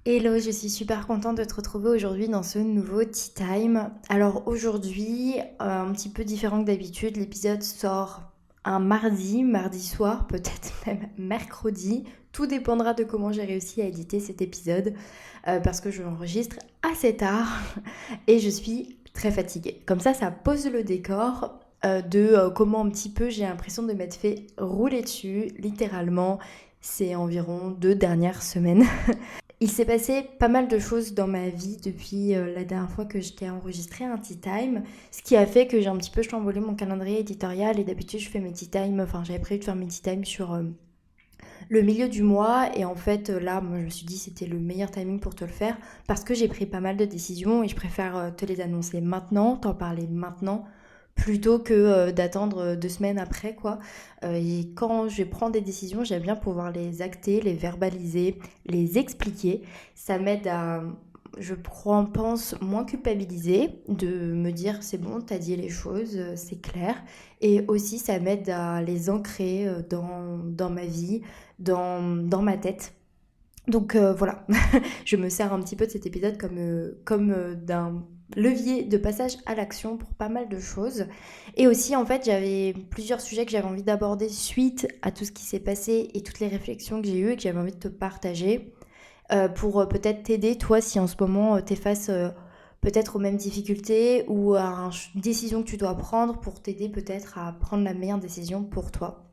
Hello, je suis super contente de te retrouver aujourd'hui dans ce nouveau Tea Time. Alors aujourd'hui, un petit peu différent que d'habitude, l'épisode sort un mardi soir, peut-être même mercredi. Tout dépendra de comment j'ai réussi à éditer cet épisode, parce que je l'enregistre assez tard et je suis très fatiguée. Comme ça pose le décor de comment un petit peu j'ai l'impression de m'être fait rouler dessus, littéralement, ces environ 2 dernières semaines. Il s'est passé pas mal de choses dans ma vie depuis la dernière fois que je t'ai enregistré un tea time, ce qui a fait que j'ai un petit peu chamboulé mon calendrier éditorial et d'habitude je fais mes tea time, enfin j'avais prévu de faire mes tea time sur le milieu du mois et en fait là moi je me suis dit c'était le meilleur timing pour te le faire parce que j'ai pris pas mal de décisions et je préfère te les annoncer maintenant, t'en parler maintenant plutôt que d'attendre 2 semaines après quoi. Et quand je prends des décisions, j'aime bien pouvoir les acter, les verbaliser, les expliquer. Ça m'aide à, je pense, moins culpabiliser, de me dire c'est bon, t'as dit les choses, c'est clair. Et aussi ça m'aide à les ancrer dans ma vie, dans ma tête. Donc voilà, je me sers un petit peu de cet épisode comme d'un levier de passage à l'action pour pas mal de choses. Et aussi, en fait, j'avais plusieurs sujets que j'avais envie d'aborder suite à tout ce qui s'est passé et toutes les réflexions que j'ai eues et que j'avais envie de te partager pour peut-être t'aider, toi, si en ce moment t'es face peut-être aux mêmes difficultés ou à une décision que tu dois prendre pour t'aider peut-être à prendre la meilleure décision pour toi.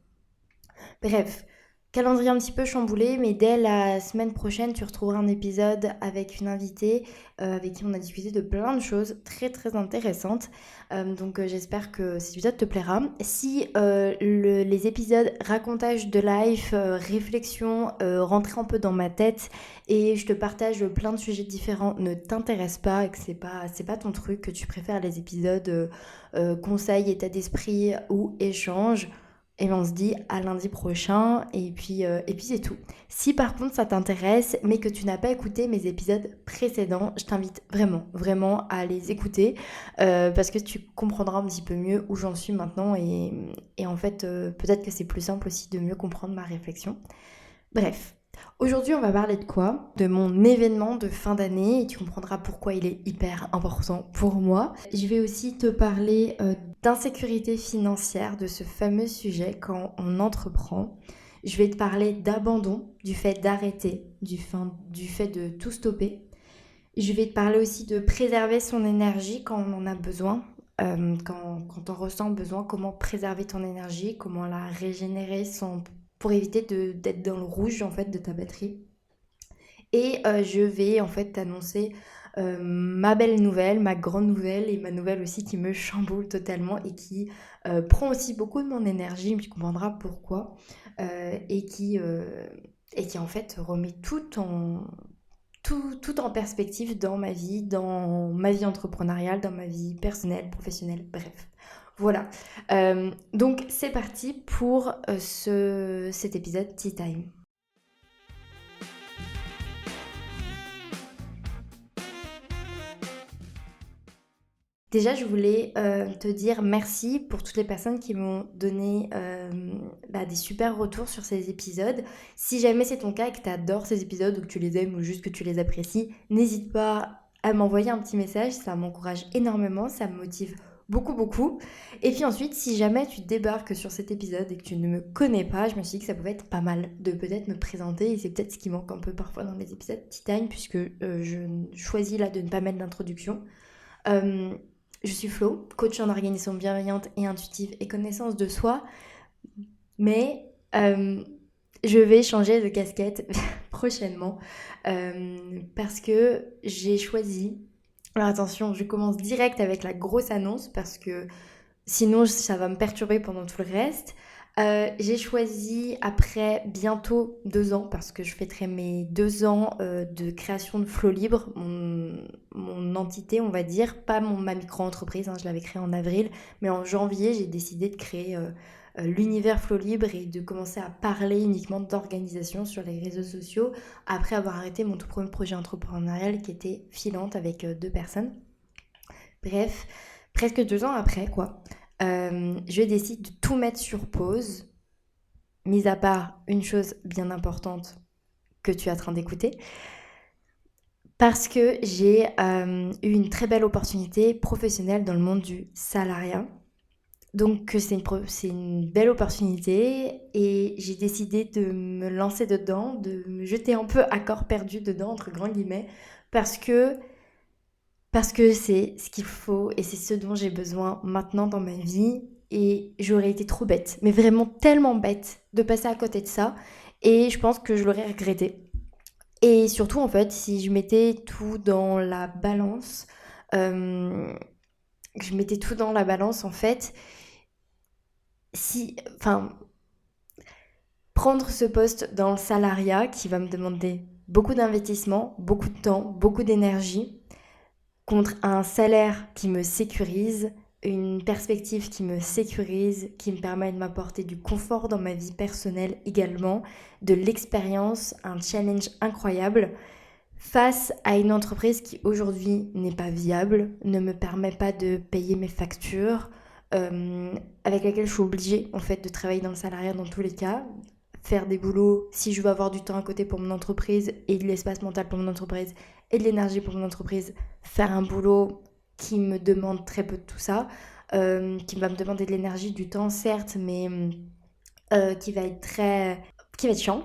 Bref, calendrier un petit peu chamboulé, mais dès la semaine prochaine, tu retrouveras un épisode avec une invitée avec qui on a discuté de plein de choses très très intéressantes. Donc j'espère que cet épisode te plaira. Si les épisodes racontage de life, réflexion, rentrer un peu dans ma tête et je te partage plein de sujets différents ne t'intéressent pas et que c'est pas ton truc, que tu préfères les épisodes conseils, état d'esprit ou échange, et ben on se dit à lundi prochain et puis c'est tout. Si par contre ça t'intéresse mais que tu n'as pas écouté mes épisodes précédents, je t'invite vraiment, vraiment à les écouter parce que tu comprendras un petit peu mieux où j'en suis maintenant et en fait peut-être que c'est plus simple aussi de mieux comprendre ma réflexion. Bref, aujourd'hui on va parler de quoi? De mon événement de fin d'année et tu comprendras pourquoi il est hyper important pour moi. Je vais aussi te parler d'insécurité financière, de ce fameux sujet quand on entreprend. Je vais te parler d'abandon, du fait d'arrêter, du fait de tout stopper. Je vais te parler aussi de préserver son énergie quand on en a besoin. Quand on ressent besoin, comment préserver ton énergie, comment la régénérer pour éviter d'être dans le rouge en fait de ta batterie. Et je vais en fait t'annoncer ma belle nouvelle, ma grande nouvelle et ma nouvelle aussi qui me chamboule totalement et qui prend aussi beaucoup de mon énergie, mais tu comprendras pourquoi, euh, et, qui, euh, et qui en fait remet tout en perspective dans ma vie entrepreneuriale, dans ma vie personnelle, professionnelle, bref. Voilà. Donc c'est parti pour cet épisode Tea Time. Déjà, je voulais te dire merci pour toutes les personnes qui m'ont donné des super retours sur ces épisodes. Si jamais c'est ton cas et que tu adores ces épisodes ou que tu les aimes ou juste que tu les apprécies, n'hésite pas à m'envoyer un petit message, ça m'encourage énormément, ça me motive beaucoup beaucoup. Et puis ensuite, si jamais tu débarques sur cet épisode et que tu ne me connais pas, je me suis dit que ça pouvait être pas mal de peut-être me présenter et c'est peut-être ce qui manque un peu parfois dans les épisodes Tea Time puisque je choisis là de ne pas mettre d'introduction. Euh, je suis Flo, coach en organisation bienveillante et intuitive et connaissance de soi, mais je vais changer de casquette prochainement parce que j'ai choisi. Alors attention, je commence direct avec la grosse annonce parce que sinon ça va me perturber pendant tout le reste. J'ai choisi après bientôt 2 ans, parce que je fêterai mes 2 ans de création de Flow Libre, mon entité on va dire, pas ma micro-entreprise, hein, je l'avais créée en avril, mais en janvier j'ai décidé de créer l'univers Flow Libre et de commencer à parler uniquement d'organisation sur les réseaux sociaux, après avoir arrêté mon tout premier projet entrepreneurial qui était Filante avec 2 personnes. Bref, presque 2 ans après, quoi, je décide de tout mettre sur pause, mis à part une chose bien importante que tu es en train d'écouter. Parce que j'ai eu une très belle opportunité professionnelle dans le monde du salariat. Donc c'est une belle opportunité et j'ai décidé de me lancer dedans, de me jeter un peu à corps perdu dedans, entre grands guillemets, parce que, parce que c'est ce qu'il faut et c'est ce dont j'ai besoin maintenant dans ma vie. Et j'aurais été trop bête, mais vraiment tellement bête de passer à côté de ça. Et je pense que je l'aurais regretté. Et surtout, en fait, si je mettais tout dans la balance, euh, je mettais tout dans la balance, en fait, si, enfin, prendre ce poste dans le salariat qui va me demander beaucoup d'investissement, beaucoup de temps, beaucoup d'énergie, contre un salaire qui me sécurise, une perspective qui me sécurise, qui me permet de m'apporter du confort dans ma vie personnelle également, de l'expérience, un challenge incroyable, face à une entreprise qui aujourd'hui n'est pas viable, ne me permet pas de payer mes factures, avec laquelle je suis obligée en fait de travailler dans le salariat dans tous les cas, faire des boulots si je veux avoir du temps à côté pour mon entreprise et de l'espace mental pour mon entreprise et de l'énergie pour mon entreprise, faire un boulot qui me demande très peu de tout ça, qui va me demander de l'énergie, du temps certes, mais qui va être qui va être chiant.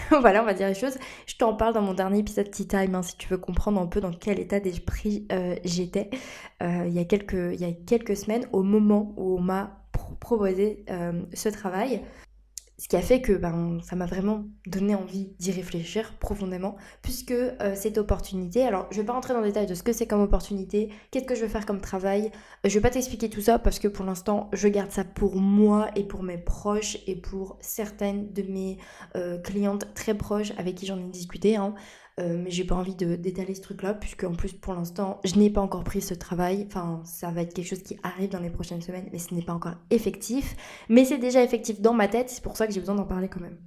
Voilà, on va dire les choses. Je t'en parle dans mon dernier épisode Tea Time, hein, si tu veux comprendre un peu dans quel état d'esprit j'étais il y a quelques semaines, au moment où on m'a proposé ce travail. Ce qui a fait que ça m'a vraiment donné envie d'y réfléchir profondément, puisque cette opportunité, alors je vais pas rentrer dans le détail de ce que c'est comme opportunité, qu'est-ce que je vais faire comme travail, je vais pas t'expliquer tout ça parce que pour l'instant je garde ça pour moi et pour mes proches et pour certaines de mes clientes très proches avec qui j'en ai discuté, hein. Mais j'ai pas envie d'étaler ce truc-là, puisque en plus pour l'instant je n'ai pas encore pris ce travail, enfin ça va être quelque chose qui arrive dans les prochaines semaines, mais ce n'est pas encore effectif. Mais c'est déjà effectif dans ma tête, c'est pour ça que j'ai besoin d'en parler quand même.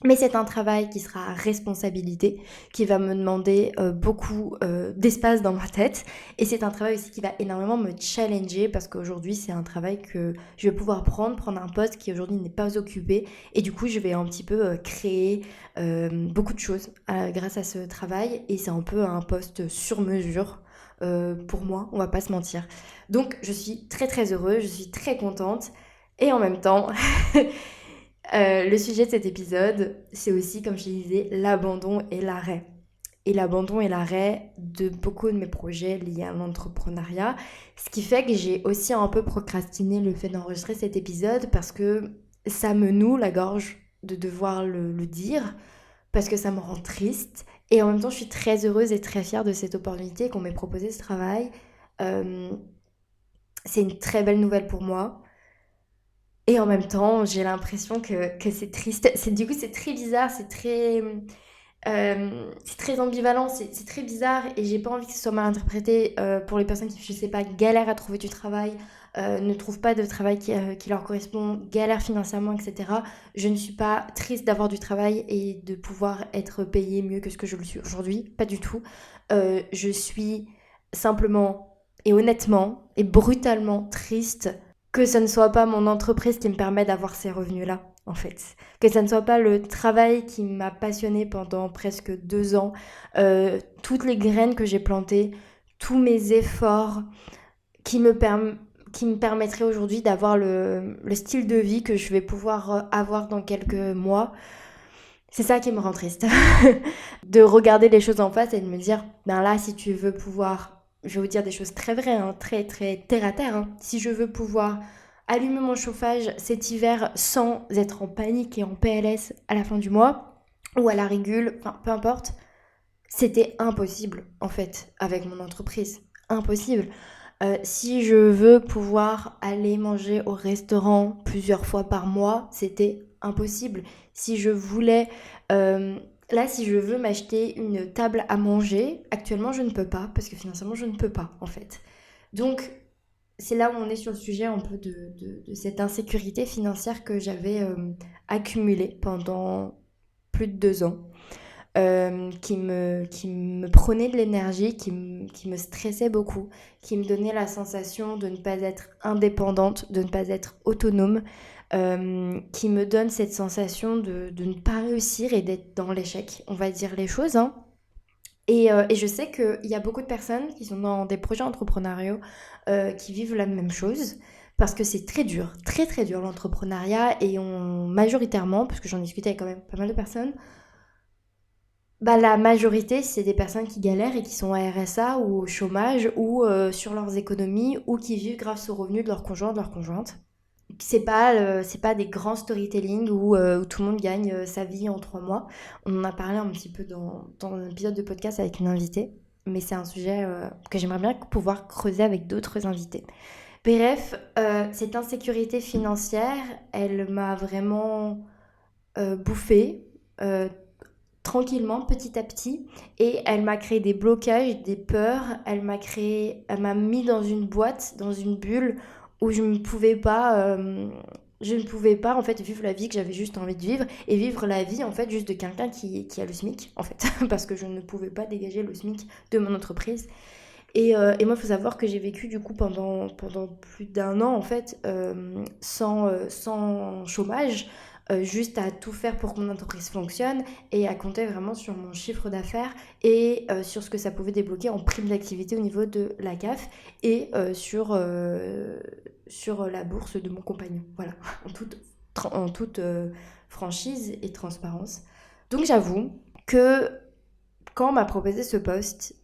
Mais c'est un travail qui sera à responsabilité, qui va me demander beaucoup d'espace dans ma tête. Et c'est un travail aussi qui va énormément me challenger parce qu'aujourd'hui, c'est un travail que je vais pouvoir prendre un poste qui aujourd'hui n'est pas occupé. Et du coup, je vais un petit peu créer beaucoup de choses grâce à ce travail. Et c'est un peu un poste sur mesure. Pour moi, on va pas se mentir. Donc je suis très très heureuse, je suis très contente. Et en même temps, le sujet de cet épisode, c'est aussi, comme je te disais, l'abandon et l'arrêt. Et l'abandon et l'arrêt de beaucoup de mes projets liés à l'entrepreneuriat. Ce qui fait que j'ai aussi un peu procrastiné le fait d'enregistrer cet épisode parce que ça me noue la gorge de devoir le dire, parce que ça me rend triste. Et en même temps, je suis très heureuse et très fière de cette opportunité qu'on m'ait proposé ce travail. Euh, c'est une très belle nouvelle pour moi. Et en même temps, j'ai l'impression que c'est triste. Du coup, c'est très bizarre, c'est très ambivalent, c'est très bizarre et j'ai pas envie que ce soit mal interprété pour les personnes qui, je sais pas, galèrent à trouver du travail, ne trouvent pas de travail qui leur correspond, galèrent financièrement, etc. Je ne suis pas triste d'avoir du travail et de pouvoir être payée mieux que ce que je le suis aujourd'hui, pas du tout. Je suis simplement et honnêtement et brutalement triste que ce ne soit pas mon entreprise qui me permet d'avoir ces revenus-là, en fait. Que ça ne soit pas le travail qui m'a passionnée pendant presque 2 ans, toutes les graines que j'ai plantées, tous mes efforts qui me, qui me permettraient aujourd'hui d'avoir le style de vie que je vais pouvoir avoir dans quelques mois. C'est ça qui me rend triste. De regarder les choses en face et de me dire, ben là, si tu veux pouvoir, je vais vous dire des choses très vraies, hein, très très terre à terre, hein. Si je veux pouvoir allumer mon chauffage cet hiver sans être en panique et en PLS à la fin du mois, ou à la régule, enfin peu importe, c'était impossible en fait avec mon entreprise. Impossible. Si je veux pouvoir aller manger au restaurant plusieurs fois par mois, c'était impossible. Si je voulais... là, si je veux m'acheter une table à manger, actuellement, je ne peux pas, parce que financièrement, je ne peux pas, en fait. Donc, c'est là où on est sur le sujet un peu de cette insécurité financière que j'avais accumulée pendant plus de 2 ans, qui me prenait de l'énergie, qui me stressait beaucoup, qui me donnait la sensation de ne pas être indépendante, de ne pas être autonome, qui me donne cette sensation de ne pas réussir et d'être dans l'échec, on va dire les choses, hein. Et je sais qu'il y a beaucoup de personnes qui sont dans des projets entrepreneuriaux qui vivent la même chose parce que c'est très dur, très très dur l'entrepreneuriat et majoritairement, parce que j'en discutais avec quand même pas mal de personnes, bah, la majorité c'est des personnes qui galèrent et qui sont à RSA ou au chômage ou sur leurs économies ou qui vivent grâce aux revenus de leur conjoint, de leur conjointe. C'est pas des grands storytelling où tout le monde gagne sa vie en 3 mois. On en a parlé un petit peu dans un épisode de podcast avec une invitée, mais c'est un sujet que j'aimerais bien pouvoir creuser avec d'autres invités. Bref, cette insécurité financière, elle m'a vraiment bouffée tranquillement, petit à petit, et elle m'a créé des blocages, des peurs, elle m'a mis dans une boîte, dans une bulle où je ne pouvais pas en fait vivre la vie que j'avais juste envie de vivre et vivre la vie en fait juste de quelqu'un qui a le SMIC en fait parce que je ne pouvais pas dégager le SMIC de mon entreprise et moi il faut savoir que j'ai vécu du coup pendant plus d'1 an en fait sans chômage juste à tout faire pour que mon entreprise fonctionne et à compter vraiment sur mon chiffre d'affaires et sur ce que ça pouvait débloquer en prime d'activité au niveau de la CAF et sur la bourse de mon compagnon. Voilà, en toute franchise et transparence. Donc j'avoue que quand on m'a proposé ce poste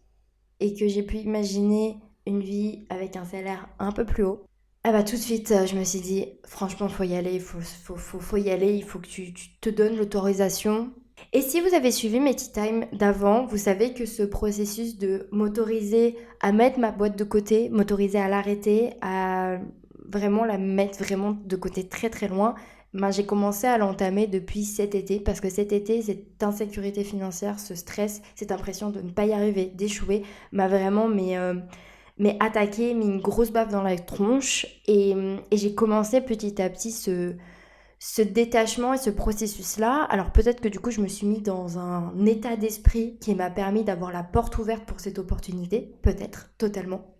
et que j'ai pu imaginer une vie avec un salaire un peu plus haut, ah bah tout de suite, je me suis dit, franchement, faut y aller, faut y aller, il faut que tu te donnes l'autorisation. Et si vous avez suivi mes tea time d'avant, vous savez que ce processus de m'autoriser à mettre ma boîte de côté, m'autoriser à l'arrêter, à vraiment la mettre vraiment de côté très très loin, ben j'ai commencé à l'entamer depuis cet été parce que cet été, cette insécurité financière, ce stress, cette impression de ne pas y arriver, d'échouer, m'a vraiment mais attaqué, mis une grosse baffe dans la tronche et j'ai commencé petit à petit ce détachement et ce processus-là. Alors peut-être que du coup je me suis mis dans un état d'esprit qui m'a permis d'avoir la porte ouverte pour cette opportunité, peut-être, totalement.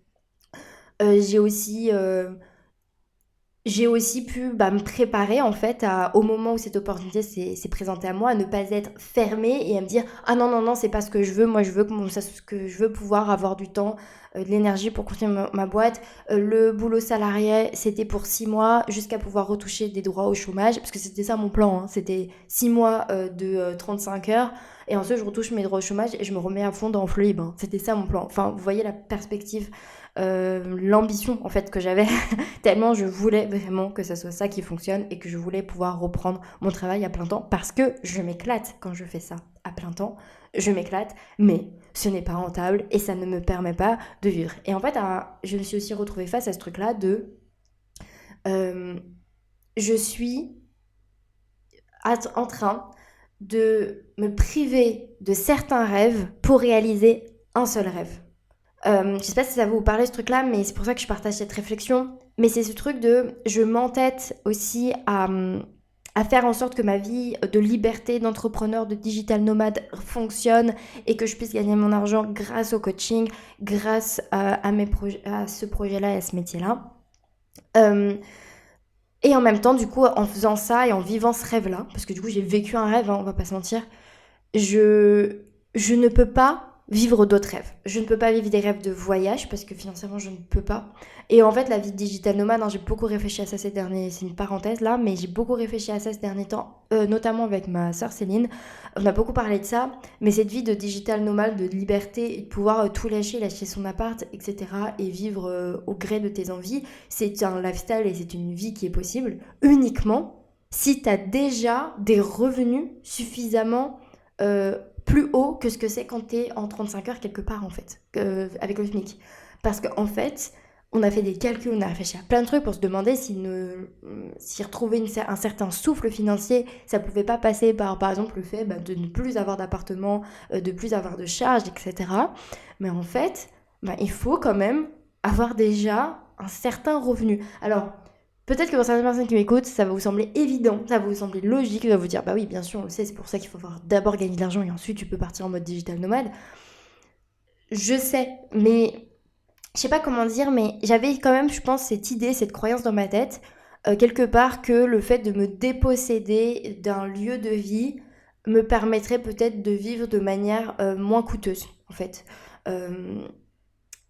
Euh, j'ai aussi j'ai aussi pu me préparer en fait au moment où cette opportunité s'est présentée à moi, à ne pas être fermée et à me dire ah non non non c'est pas ce que je veux, moi je veux ce que je veux pouvoir avoir du temps, de l'énergie pour continuer ma boîte. Le boulot salarié c'était pour 6 mois jusqu'à pouvoir retoucher des droits au chômage parce que c'était ça mon plan, hein. C'était 6 mois de 35 heures et ensuite je retouche mes droits au chômage et je me remets à fond dans Flow Libre, hein. C'était ça mon plan. Enfin vous voyez la perspective, l'ambition en fait que j'avais. Tellement je voulais vraiment que ça soit ça qui fonctionne et que je voulais pouvoir reprendre mon travail à plein temps parce que je m'éclate quand je fais ça à plein temps. Je m'éclate, mais ce n'est pas rentable et ça ne me permet pas de vivre. Et en fait, je me suis aussi retrouvée face à ce truc-là de euh, je suis en train de me priver de certains rêves pour réaliser un seul rêve. Je sais pas si ça va vous parler ce truc-là, mais c'est pour ça que je partage cette réflexion. Mais c'est ce truc de, je m'entête aussi à faire en sorte que ma vie de liberté, d'entrepreneur, de digital nomade fonctionne et que je puisse gagner mon argent grâce au coaching, grâce à ce projet-là et à ce métier-là. Euh, et en même temps, du coup, en faisant ça et en vivant ce rêve-là, parce que du coup, j'ai vécu un rêve, hein, on va pas se mentir, je, je ne peux pas vivre d'autres rêves. Je ne peux pas vivre des rêves de voyage parce que financièrement je ne peux pas. Et en fait la vie de digital nomade, hein, j'ai beaucoup réfléchi à ça ces derniers, c'est une parenthèse là, mais j'ai beaucoup réfléchi à ça ces derniers temps, notamment avec ma sœur Céline. On a beaucoup parlé de ça, mais cette vie de digital nomade, de liberté et de pouvoir tout lâcher, lâcher son appart, etc. et vivre au gré de tes envies, c'est un lifestyle et c'est une vie qui est possible uniquement si tu as déjà des revenus suffisamment plus haut que ce que c'est quand t'es en 35 heures quelque part en fait, avec le SMIC. Parce qu'en fait, on a fait des calculs, on a réfléchi à plein de trucs pour se demander si retrouver un certain souffle financier, ça pouvait pas passer par exemple le fait de ne plus avoir d'appartement, de plus avoir de charges, etc. Mais en fait, il faut quand même avoir déjà un certain revenu. Alors, peut-être que pour certaines personnes qui m'écoutent, ça va vous sembler évident, ça va vous sembler logique, ça va vous dire bah oui, bien sûr, on le sait, c'est pour ça qu'il faut d'abord gagner de l'argent et ensuite tu peux partir en mode digital nomade. Je sais, mais je sais pas comment dire, mais j'avais quand même, je pense, cette idée, cette croyance dans ma tête, quelque part, que le fait de me déposséder d'un lieu de vie me permettrait peut-être de vivre de manière moins coûteuse. fait.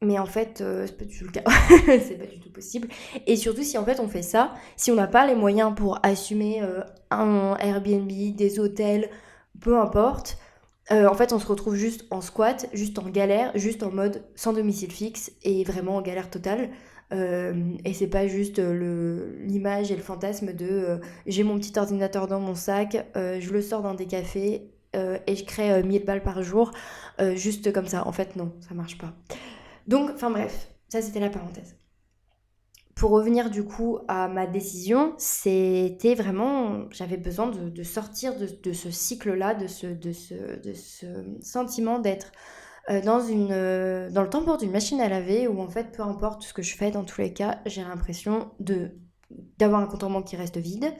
Mais en fait, c'est pas du tout le cas. C'est pas du tout possible. Et surtout, si en fait on fait ça, si on n'a pas les moyens pour assumer un Airbnb, des hôtels, peu importe, en fait, on se retrouve juste en squat, juste en galère, juste en mode sans domicile fixe et vraiment en galère totale. Et c'est pas juste l'image et le fantasme de j'ai mon petit ordinateur dans mon sac, je le sors dans des cafés et je crée 1000 balles par jour, juste comme ça. En fait, non, ça marche pas. Donc, enfin bref, ça c'était la parenthèse. Pour revenir du coup à ma décision, c'était vraiment, j'avais besoin de sortir de ce cycle-là, de ce sentiment d'être dans le tambour d'une machine à laver où en fait, peu importe ce que je fais, dans tous les cas, j'ai l'impression d'avoir un compte en banque qui reste vide,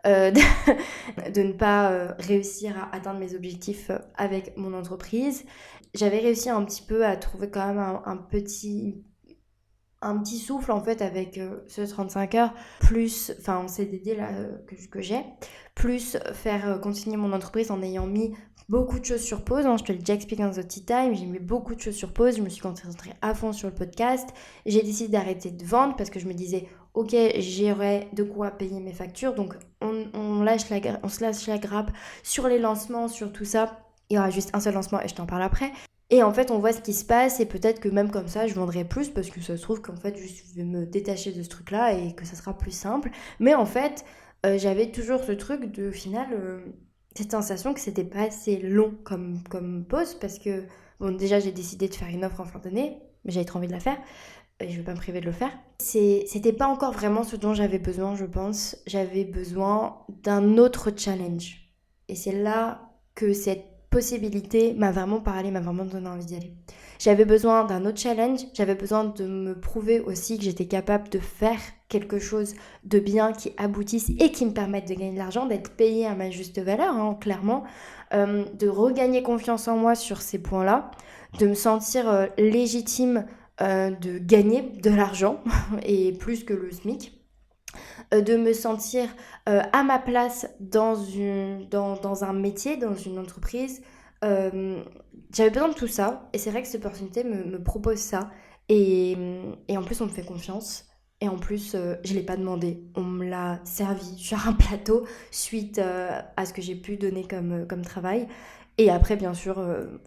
de ne pas réussir à atteindre mes objectifs avec mon entreprise. J'avais réussi un petit peu à trouver quand même un petit souffle en fait avec ce 35 heures, plus, enfin en CDD là que j'ai, plus faire continuer mon entreprise en ayant mis beaucoup de choses sur pause, hein. Je te l'ai déjà expliqué dans The Tea Time, j'ai mis beaucoup de choses sur pause, je me suis concentrée à fond sur le podcast, j'ai décidé d'arrêter de vendre parce que je me disais ok, j'aurai de quoi payer mes factures, donc on se lâche la grappe sur les lancements, sur tout ça. Il y aura juste un seul lancement et je t'en parle après. Et en fait, on voit ce qui se passe et peut-être que même comme ça, je vendrai plus parce que ça se trouve qu'en fait, je vais me détacher de ce truc-là et que ça sera plus simple. Mais en fait, j'avais toujours ce truc de, au final, cette sensation que c'était pas assez long comme pause parce que, bon, déjà, j'ai décidé de faire une offre en fin d'année, mais j'avais trop envie de la faire et je vais pas me priver de le faire. C'était pas encore vraiment ce dont j'avais besoin, je pense. J'avais besoin d'un autre challenge. Et c'est là que cette possibilité m'a vraiment parlé, m'a vraiment donné envie d'y aller. J'avais besoin d'un autre challenge, j'avais besoin de me prouver aussi que j'étais capable de faire quelque chose de bien qui aboutisse et qui me permette de gagner de l'argent, d'être payée à ma juste valeur, hein, clairement, de regagner confiance en moi sur ces points-là, de me sentir légitime de gagner de l'argent et plus que le SMIC, de me sentir à ma place dans un métier, dans une entreprise. J'avais besoin de tout ça et c'est vrai que cette opportunité me propose ça et en plus on me fait confiance et en plus je ne l'ai pas demandé, on me l'a servi sur un plateau suite à ce que j'ai pu donner comme travail. Et après, bien sûr,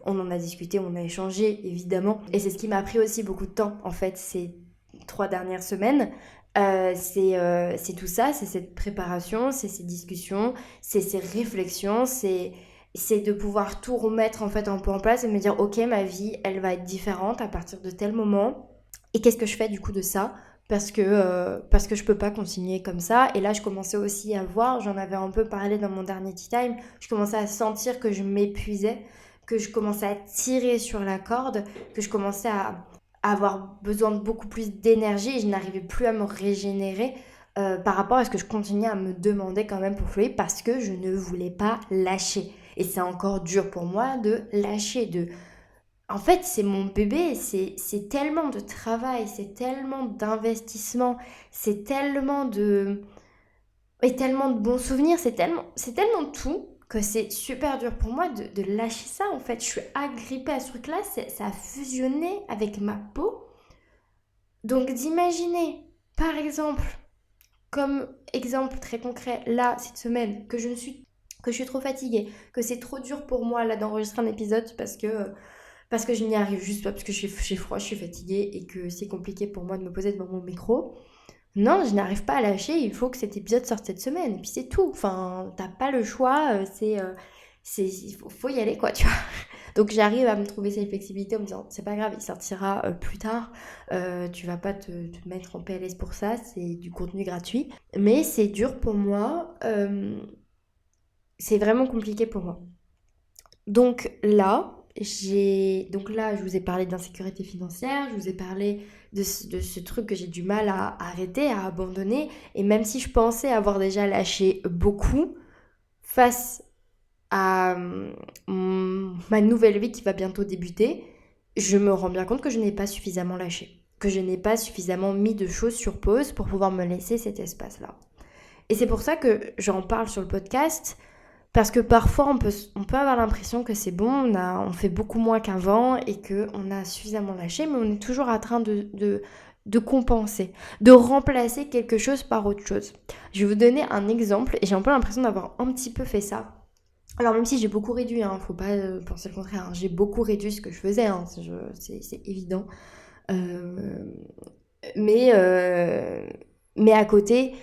on en a discuté, on a échangé, évidemment. Et c'est ce qui m'a pris aussi beaucoup de temps, en fait, ces 3 dernières semaines. C'est tout ça, c'est cette préparation, c'est ces discussions, c'est ces réflexions, c'est de pouvoir tout remettre en fait un peu en place et me dire ok, ma vie elle va être différente à partir de tel moment et qu'est-ce que je fais du coup de ça parce que je peux pas continuer comme ça. Et là je commençais aussi à voir, j'en avais un peu parlé dans mon dernier tea time, je commençais à sentir que je m'épuisais, que je commençais à tirer sur la corde, que je commençais à avoir besoin de beaucoup plus d'énergie et je n'arrivais plus à me régénérer par rapport à ce que je continuais à me demander quand même pour fluer parce que je ne voulais pas lâcher. Et c'est encore dur pour moi de lâcher. En fait, c'est mon bébé, c'est tellement de travail, c'est tellement d'investissement, c'est tellement de... Et tellement de bons souvenirs, c'est tellement tout que c'est super dur pour moi de lâcher ça en fait. Je suis agrippée à ce truc-là, ça a fusionné avec ma peau. Donc d'imaginer, par exemple, comme exemple très concret, là, cette semaine, que je suis trop fatiguée, que c'est trop dur pour moi là d'enregistrer un épisode parce que je n'y arrive juste pas, parce que j'ai froid, je suis fatiguée et que c'est compliqué pour moi de me poser devant mon micro. Non, je n'arrive pas à lâcher, il faut que cet épisode sorte cette semaine, et puis c'est tout. Enfin, t'as pas le choix, il faut y aller, quoi, tu vois. Donc j'arrive à me trouver cette flexibilité en me disant, c'est pas grave, il sortira plus tard, tu vas pas te mettre en PLS pour ça, c'est du contenu gratuit. Mais c'est dur pour moi, c'est vraiment compliqué pour moi. Donc là, je vous ai parlé d'insécurité financière, je vous ai parlé de ce truc que j'ai du mal à arrêter, à abandonner. Et même si je pensais avoir déjà lâché beaucoup, face à ma nouvelle vie qui va bientôt débuter, je me rends bien compte que je n'ai pas suffisamment lâché, que je n'ai pas suffisamment mis de choses sur pause pour pouvoir me laisser cet espace-là. Et c'est pour ça que j'en parle sur le podcast, Parce que parfois, on peut avoir l'impression que c'est bon, on fait beaucoup moins qu'avant et qu'on a suffisamment lâché, mais on est toujours en train de compenser, de remplacer quelque chose par autre chose. Je vais vous donner un exemple et j'ai un peu l'impression d'avoir un petit peu fait ça. Alors même si j'ai beaucoup réduit, hein, faut pas penser le contraire, hein, j'ai beaucoup réduit ce que je faisais, hein, c'est évident. Euh, mais, euh, mais je,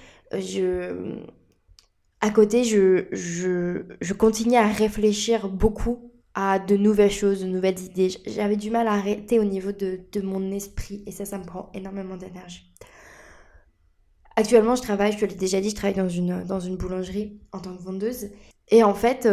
je continuais à réfléchir beaucoup à de nouvelles choses, de nouvelles idées. J'avais du mal à arrêter au niveau de mon esprit et ça me prend énormément d'énergie. Actuellement, je te l'ai déjà dit, je travaille dans une boulangerie en tant que vendeuse. Et en fait,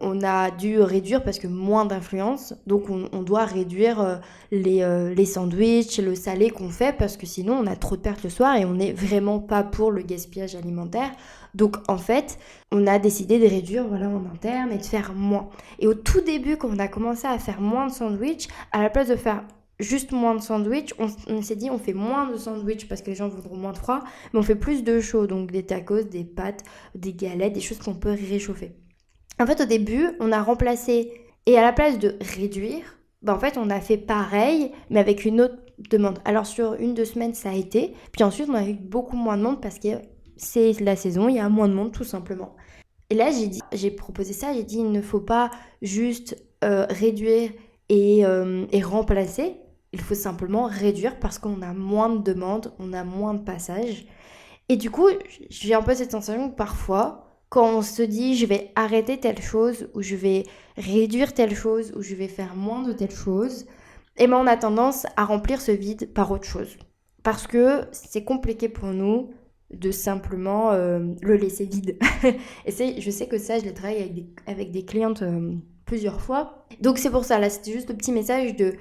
on a dû réduire parce que moins d'influence. Donc, on doit réduire les sandwichs, le salé qu'on fait parce que sinon, on a trop de pertes le soir et on n'est vraiment pas pour le gaspillage alimentaire. Donc, en fait, on a décidé de réduire voilà, en interne et de faire moins. Et au tout début, quand on a commencé à faire moins de sandwichs, à la place de faire juste moins de sandwich, on s'est dit on fait moins de sandwich parce que les gens voudront moins de froid, mais on fait plus de chaud, donc des tacos, des pâtes, des galettes, des choses qu'on peut réchauffer. En fait, au début, on a remplacé, et à la place de réduire, en fait, on a fait pareil, mais avec une autre demande. Alors, sur 1, 2 semaines, ça a été, puis ensuite, on a eu beaucoup moins de monde parce que c'est la saison, il y a moins de monde, tout simplement. Et là, j'ai proposé ça, j'ai dit, il ne faut pas juste réduire et remplacer, il faut simplement réduire parce qu'on a moins de demandes, on a moins de passages. Et du coup, j'ai un peu cette sensation que parfois, quand on se dit je vais arrêter telle chose, ou je vais réduire telle chose, ou je vais faire moins de telle chose, et ben on a tendance à remplir ce vide par autre chose. Parce que c'est compliqué pour nous de simplement le laisser vide. Et je sais que ça, je l'ai travaillé avec des clientes plusieurs fois. Donc c'est pour ça, là, c'était juste le petit message de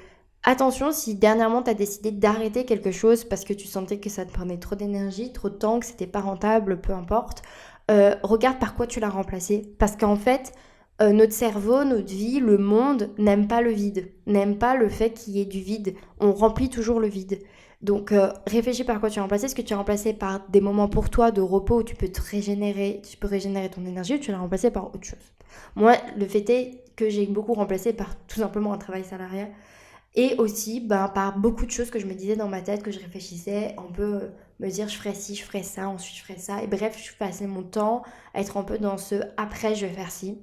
attention si dernièrement tu as décidé d'arrêter quelque chose parce que tu sentais que ça te prenait trop d'énergie, trop de temps, que c'était pas rentable, peu importe. Regarde par quoi tu l'as remplacé. Parce qu'en fait, notre cerveau, notre vie, le monde n'aime pas le vide, n'aime pas le fait qu'il y ait du vide. On remplit toujours le vide. Donc réfléchis par quoi tu as remplacé. Est-ce que tu as remplacé par des moments pour toi de repos où tu peux te régénérer, tu peux régénérer ton énergie ou tu l'as remplacé par autre chose. Moi, le fait est que j'ai beaucoup remplacé par tout simplement un travail salarial et aussi par beaucoup de choses que je me disais dans ma tête, que je réfléchissais, on peut me dire je ferais ci, je ferais ça, ensuite je ferais ça. Et bref, je passais mon temps à être un peu dans ce après je vais faire ci.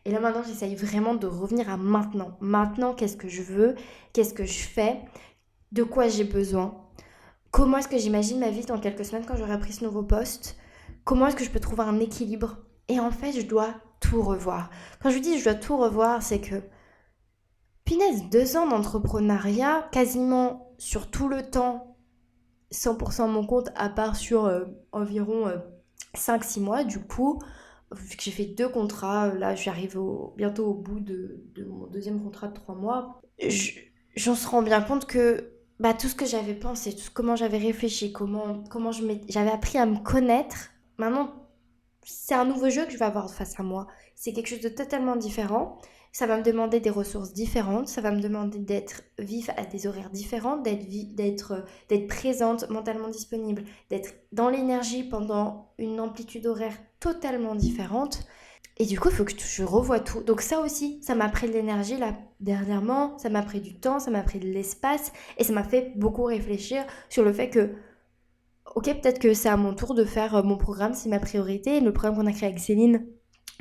Et là maintenant, j'essaye vraiment de revenir à maintenant. Maintenant, qu'est-ce que je veux, qu'est-ce que je fais, de quoi j'ai besoin, comment est-ce que j'imagine ma vie dans quelques semaines quand j'aurai pris ce nouveau poste, comment est-ce que je peux trouver un équilibre. Et en fait, je dois tout revoir. Quand je dis je dois tout revoir, c'est que punaise, 2 ans d'entrepreneuriat, quasiment sur tout le temps, 100% mon compte, à part sur environ 5-6 mois. Du coup, vu que j'ai fait 2 contrats, là j'arrive bientôt au bout de mon deuxième contrat de 3 mois, j'en se rends bien compte que tout ce que j'avais pensé, comment j'avais réfléchi, comment j'avais appris à me connaître, maintenant c'est un nouveau jeu que je vais avoir face à moi. C'est quelque chose de totalement différent. Ça va me demander des ressources différentes. Ça va me demander d'être vif à des horaires différents, d'être présente, mentalement disponible, d'être dans l'énergie pendant une amplitude horaire totalement différente. Et du coup, il faut que je revoie tout. Donc ça aussi, ça m'a pris de l'énergie là dernièrement, ça m'a pris du temps, ça m'a pris de l'espace et ça m'a fait beaucoup réfléchir sur le fait que ok, peut-être que c'est à mon tour de faire mon programme, c'est ma priorité. Le programme qu'on a créé avec Céline,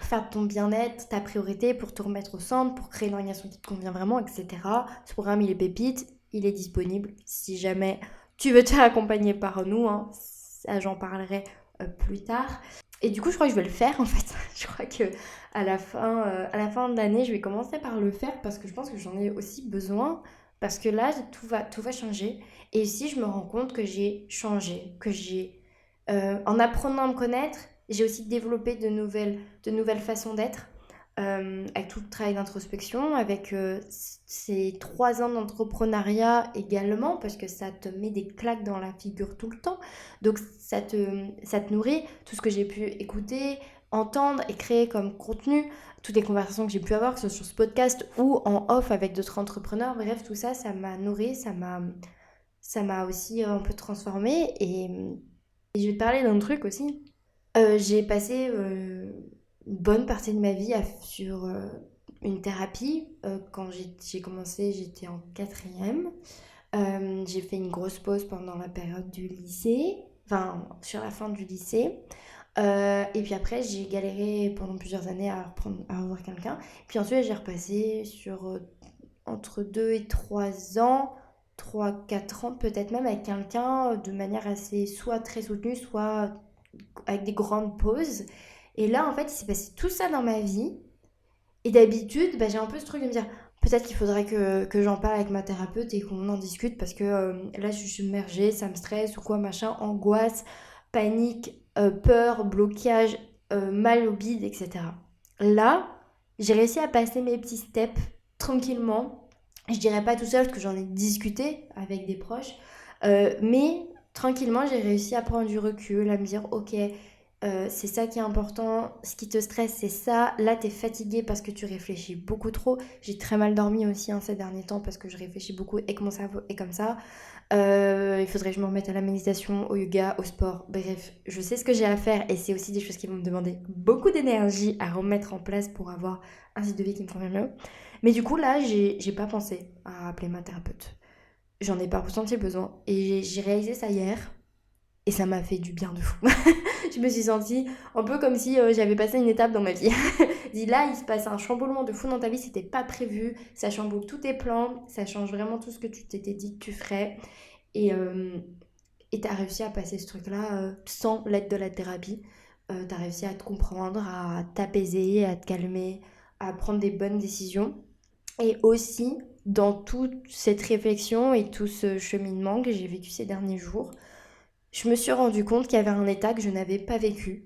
faire de ton bien-être ta priorité pour te remettre au centre, pour créer une organisation qui te convient vraiment, etc. Ce programme, il est pépite, il est disponible. Si jamais tu veux te faire accompagner par nous, hein, ça j'en parlerai plus tard. Et du coup, je crois que je vais le faire en fait. Je crois que à la fin de l'année, je vais commencer par le faire parce que je pense que j'en ai aussi besoin. Parce que là, tout va changer. Et ici, je me rends compte que j'ai changé, en apprenant à me connaître, j'ai aussi développé de nouvelles façons d'être, avec tout le travail d'introspection, avec ces 3 ans d'entrepreneuriat également, parce que ça te met des claques dans la figure tout le temps. Donc ça te nourrit, tout ce que j'ai pu écouter, entendre et créer comme contenu, toutes les conversations que j'ai pu avoir, que ce soit sur ce podcast ou en off avec d'autres entrepreneurs, bref, tout ça, ça m'a nourri, ça m'a aussi un peu transformée et je vais te parler d'un truc aussi. J'ai passé une bonne partie de ma vie sur une thérapie. Quand j'ai commencé, j'étais en quatrième. J'ai fait une grosse pause pendant la période du lycée, enfin sur la fin du lycée. Et puis après, j'ai galéré pendant plusieurs années à revoir quelqu'un. Puis ensuite, j'ai repassé sur entre 2 et 3 ans, 3 4 ans peut-être même avec quelqu'un de manière assez soit très soutenue, soit avec des grandes pauses. Et là, en fait, il s'est passé tout ça dans ma vie. Et d'habitude, bah, j'ai un peu ce truc de me dire, peut-être qu'il faudrait que j'en parle avec ma thérapeute et qu'on en discute parce que là, je suis submergée, ça me stresse ou quoi, machin, angoisse, panique, peur, blocage, mal au bide, etc. Là, j'ai réussi à passer mes petits steps tranquillement. Je dirais pas tout seul parce que j'en ai discuté avec des proches, mais tranquillement, j'ai réussi à prendre du recul, à me dire, ok, c'est ça qui est important, ce qui te stresse, c'est ça. Là, t'es fatigué parce que tu réfléchis beaucoup trop. J'ai très mal dormi aussi ces derniers temps parce que je réfléchis beaucoup et que mon cerveau est comme ça. Il faudrait que je me remette à la méditation, au yoga, au sport. Bref, je sais ce que j'ai à faire et c'est aussi des choses qui vont me demander beaucoup d'énergie à remettre en place pour avoir un style de vie qui me convient mieux. Mais du coup, là, j'ai pas pensé à appeler ma thérapeute. J'en ai pas ressenti le besoin et j'ai réalisé ça hier. Et ça m'a fait du bien de fou. Je me suis sentie un peu comme si j'avais passé une étape dans ma vie. Dis là, il se passe un chamboulement de fou dans ta vie, c'était pas prévu, ça chamboule tous tes plans, ça change vraiment tout ce que tu t'étais dit que tu ferais. Et t'as réussi à passer ce truc-là sans l'aide de la thérapie. T'as réussi à te comprendre, à t'apaiser, à te calmer, à prendre des bonnes décisions. Et aussi, dans toute cette réflexion et tout ce cheminement que j'ai vécu ces derniers jours, je me suis rendu compte qu'il y avait un état que je n'avais pas vécu.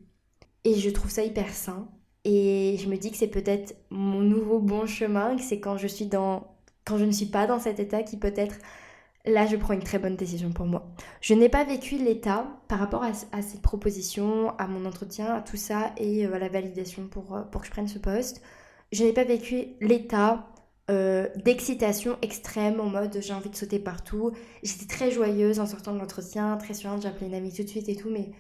Et je trouve ça hyper sain. Et je me dis que c'est peut-être mon nouveau bon chemin, que c'est quand je ne suis pas dans cet état qui peut-être, là, je prends une très bonne décision pour moi. Je n'ai pas vécu l'état par rapport à cette proposition, à mon entretien, à tout ça et à la validation pour que je prenne ce poste. Je n'ai pas vécu l'état d'excitation extrême en mode j'ai envie de sauter partout. J'étais très joyeuse en sortant de l'entretien, très souriante, j'ai appelé une amie tout de suite et tout, mais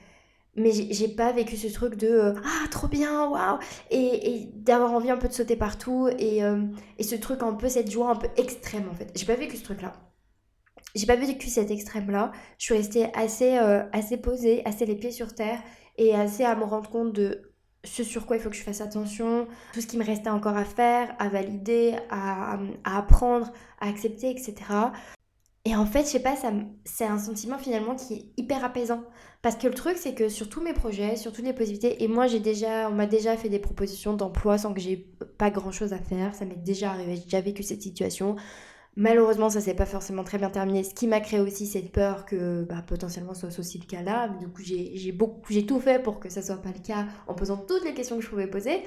j'ai pas vécu ce truc de ah trop bien, waouh, et d'avoir envie un peu de sauter partout et ce truc un peu, cette joie un peu extrême en fait. J'ai pas vécu ce truc-là. J'ai pas vécu cet extrême-là. Je suis restée assez posée, assez les pieds sur terre et assez à me rendre compte de ce sur quoi il faut que je fasse attention, tout ce qui me restait encore à faire, à valider, à apprendre, à accepter, etc. Et en fait, je sais pas, c'est un sentiment finalement qui est hyper apaisant. Parce que le truc, c'est que sur tous mes projets, sur toutes les possibilités, et moi on m'a déjà fait des propositions d'emploi sans que j'ai pas grand chose à faire. Ça m'est déjà arrivé, j'ai déjà vécu cette situation. Malheureusement, ça s'est pas forcément très bien terminé, ce qui m'a créé aussi cette peur que bah, potentiellement ce soit aussi le cas là. Du coup, j'ai tout fait pour que ça soit pas le cas en posant toutes les questions que je pouvais poser.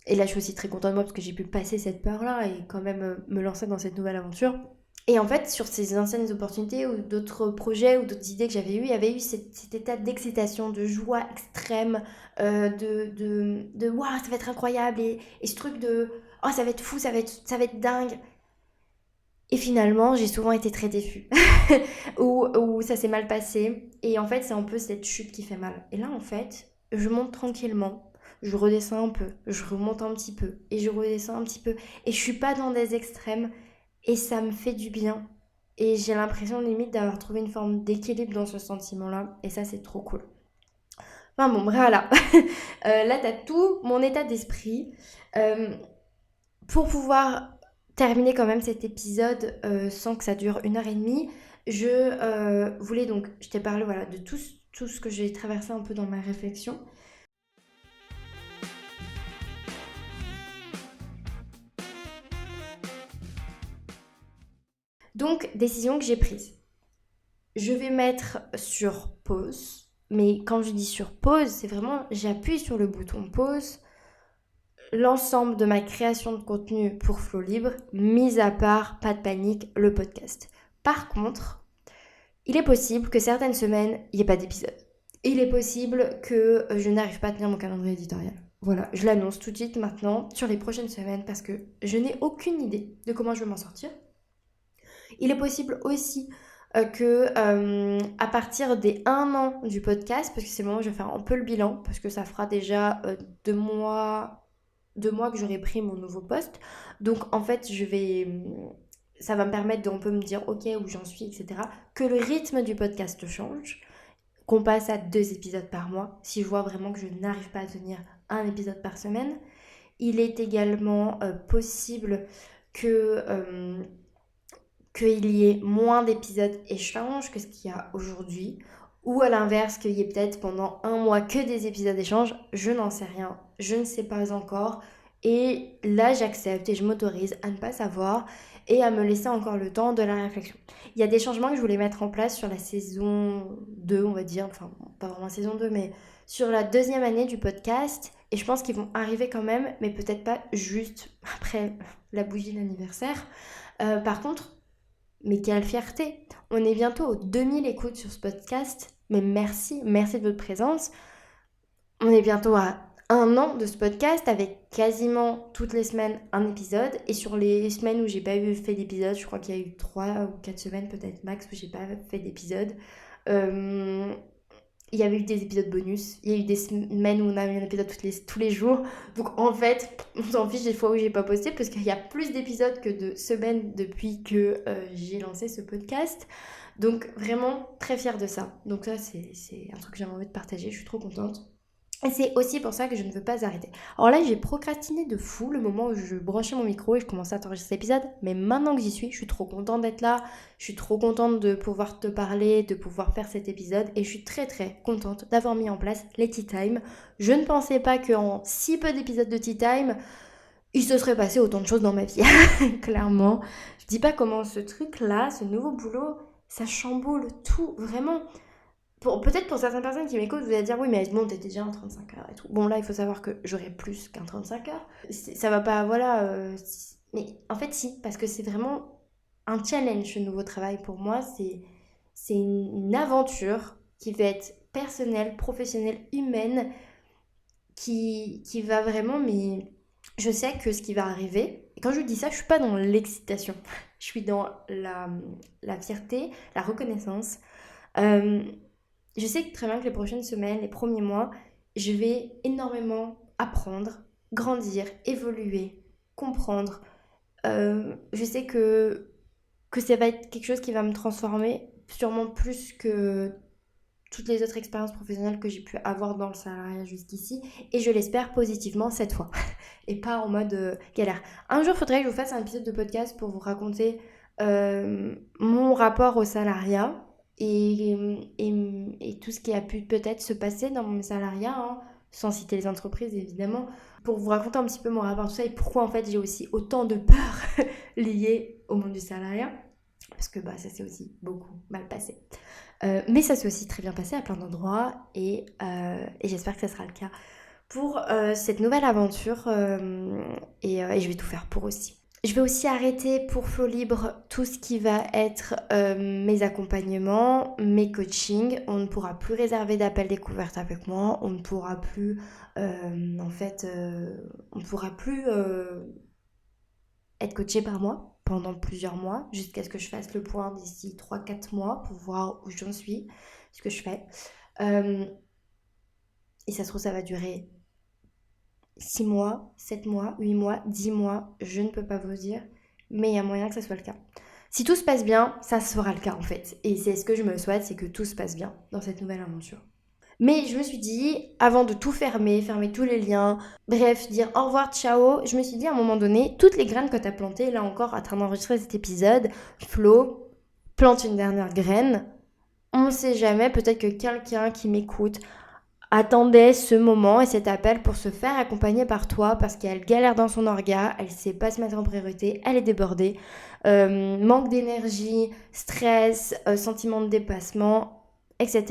Et là, je suis aussi très contente de moi parce que j'ai pu passer cette peur-là et quand même me lancer dans cette nouvelle aventure. Et en fait, sur ces anciennes opportunités ou d'autres projets ou d'autres idées que j'avais eues, il y avait eu cet état d'excitation, de joie extrême, de waouh, ça va être incroyable et ce truc de oh, ça va être fou, ça va être dingue. Et finalement, j'ai souvent été très déçue. Ou ça s'est mal passé. Et en fait, c'est un peu cette chute qui fait mal. Et là, en fait, je monte tranquillement. Je redescends un peu. Je remonte un petit peu. Et je redescends un petit peu. Et je suis pas dans des extrêmes. Et ça me fait du bien. Et j'ai l'impression limite d'avoir trouvé une forme d'équilibre dans ce sentiment-là. Et ça, c'est trop cool. Enfin bon, voilà. Là, t'as tout mon état d'esprit. Euh, pour pouvoir terminer quand même cet épisode sans que ça dure 1 heure et demie, je voulais donc, je t'ai parlé voilà, de tout ce que j'ai traversé un peu dans ma réflexion. Donc, décision que j'ai prise. Je vais mettre sur pause, mais quand je dis sur pause, c'est vraiment, j'appuie sur le bouton pause l'ensemble de ma création de contenu pour Flow Libre, mis à part, pas de panique, le podcast. Par contre, il est possible que certaines semaines, il n'y ait pas d'épisode. Il est possible que je n'arrive pas à tenir mon calendrier éditorial. Voilà, je l'annonce tout de suite maintenant sur les prochaines semaines parce que je n'ai aucune idée de comment je vais m'en sortir. Il est possible aussi que à partir des 1 an du podcast, parce que c'est le moment où je vais faire un peu le bilan, parce que ça fera déjà 2 mois que j'aurai pris mon nouveau poste. Donc en fait, ça va me permettre d'un peu me dire ok où j'en suis, etc. Que le rythme du podcast change, qu'on passe à 2 épisodes par mois, si je vois vraiment que je n'arrive pas à tenir un épisode par semaine. Il est également possible qu'il y ait moins d'épisodes échanges que ce qu'il y a aujourd'hui, ou à l'inverse, qu'il y ait peut-être pendant 1 mois que des épisodes échanges, je n'en sais rien, je ne sais pas encore. Et là, j'accepte et je m'autorise à ne pas savoir et à me laisser encore le temps de la réflexion. Il y a des changements que je voulais mettre en place sur la saison 2, on va dire, enfin, pas vraiment saison 2, mais sur la 2e année du podcast. Et je pense qu'ils vont arriver quand même, mais peut-être pas juste après la bougie d'anniversaire. Par contre, mais quelle fierté! On est bientôt aux 2000 écoutes sur ce podcast. Mais merci, merci de votre présence. On est bientôt à 1 an de ce podcast avec quasiment toutes les semaines un épisode. Et sur les semaines où j'ai pas fait d'épisode, je crois qu'il y a eu 3 ou 4 semaines peut-être max où j'ai pas fait d'épisode. Euh, il y avait eu des épisodes bonus, il y a eu des semaines où on a eu un épisode tous les jours. Donc en fait, on s'en fiche des fois où j'ai pas posté parce qu'il y a plus d'épisodes que de semaines depuis que j'ai lancé ce podcast. Donc vraiment très fière de ça. Donc ça c'est un truc que j'avais envie de partager, je suis trop contente. Et c'est aussi pour ça que je ne veux pas arrêter. Alors là, j'ai procrastiné de fou le moment où je branchais mon micro et je commençais à t'enregistrer cet épisode. Mais maintenant que j'y suis, je suis trop contente d'être là. Je suis trop contente de pouvoir te parler, de pouvoir faire cet épisode. Et je suis très très contente d'avoir mis en place les Tea Time. Je ne pensais pas qu'en si peu d'épisodes de Tea Time, il se serait passé autant de choses dans ma vie. Clairement. Je dis pas comment ce truc-là, ce nouveau boulot, ça chamboule tout. Vraiment. Peut-être pour certaines personnes qui m'écoutent, vous allez dire oui, mais bon, t'étais déjà en 35 heures et tout. Bon, là, il faut savoir que j'aurai plus qu'un 35 heures. Ça va pas, voilà. Mais en fait, si, parce que c'est vraiment un challenge, ce nouveau travail pour moi. C'est une aventure qui va être personnelle, professionnelle, humaine, qui va vraiment. Mais je sais que ce qui va arriver, et quand je dis ça, je suis pas dans l'excitation. Je suis dans la fierté, la reconnaissance. Euh, je sais très bien que les prochaines semaines, les premiers mois, je vais énormément apprendre, grandir, évoluer, comprendre. Je sais que ça va être quelque chose qui va me transformer, sûrement plus que toutes les autres expériences professionnelles que j'ai pu avoir dans le salariat jusqu'ici. Et je l'espère positivement cette fois. Et pas en mode galère. Un jour, il faudrait que je vous fasse un épisode de podcast pour vous raconter mon rapport au salariat et tout ce qui a pu peut-être se passer dans mon salariat, hein, sans citer les entreprises évidemment, pour vous raconter un petit peu mon rapport à tout ça et pourquoi en fait j'ai aussi autant de peur liées au monde du salariat. Parce que bah, ça s'est aussi beaucoup mal passé. Mais ça s'est aussi très bien passé à plein d'endroits et j'espère que ça sera le cas pour cette nouvelle aventure et je vais tout faire pour aussi. Je vais aussi arrêter pour Flow Libre tout ce qui va être mes accompagnements, mes coachings. On ne pourra plus réserver d'appels découvertes avec moi. On ne pourra plus, on ne pourra plus être coaché par moi pendant plusieurs mois, jusqu'à ce que je fasse le point d'ici 3-4 mois pour voir où j'en suis, ce que je fais. Et ça se trouve, ça va durer 6 mois, 7 mois, 8 mois, 10 mois, je ne peux pas vous dire, mais il y a moyen que ça soit le cas. Si tout se passe bien, ça sera le cas en fait. Et c'est ce que je me souhaite, c'est que tout se passe bien dans cette nouvelle aventure. Mais je me suis dit, avant de tout fermer tous les liens, bref, dire au revoir, ciao, je me suis dit à un moment donné, toutes les graines que tu as plantées, là encore, en train d'enregistrer cet épisode, Flo, plante une dernière graine. On ne sait jamais, peut-être que quelqu'un qui m'écoute attendait ce moment et cet appel pour se faire accompagner par toi parce qu'elle galère dans son orga, elle sait pas se mettre en priorité, elle est débordée, manque d'énergie, stress, sentiment de dépassement, etc.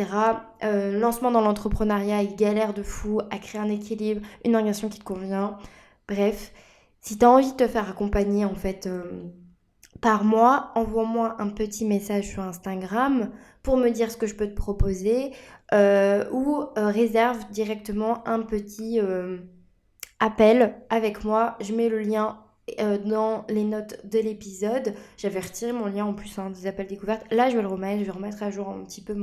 Lancement dans l'entrepreneuriat, il galère de fou à créer un équilibre, une organisation qui te convient. Bref, si tu as envie de te faire accompagner en fait par mois, envoie-moi un petit message sur Instagram pour me dire ce que je peux te proposer ou réserve directement un petit appel avec moi. Je mets le lien dans les notes de l'épisode. J'avais retiré mon lien en plus des appels découvertes. Là, je vais remettre à jour un petit peu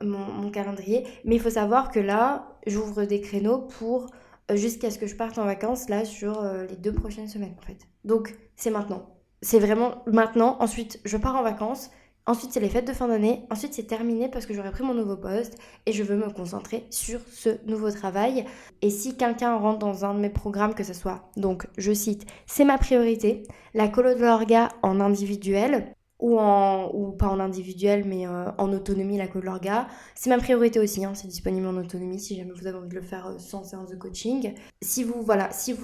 mon calendrier. Mais il faut savoir que là, j'ouvre des créneaux pour jusqu'à ce que je parte en vacances, là, sur les 2 prochaines semaines, en fait. Donc, c'est maintenant. C'est vraiment maintenant. Ensuite, je pars en vacances. Ensuite, c'est les fêtes de fin d'année. Ensuite, c'est terminé parce que j'aurai pris mon nouveau poste et je veux me concentrer sur ce nouveau travail. Et si quelqu'un rentre dans un de mes programmes, que ce soit, donc, je cite, c'est ma priorité, la colo de l'orga en individuel, ou pas en individuel, mais en autonomie, la colo de l'orga. C'est ma priorité aussi, hein, c'est disponible en autonomie si jamais vous avez envie de le faire sans séance de coaching. Si vous, voilà, si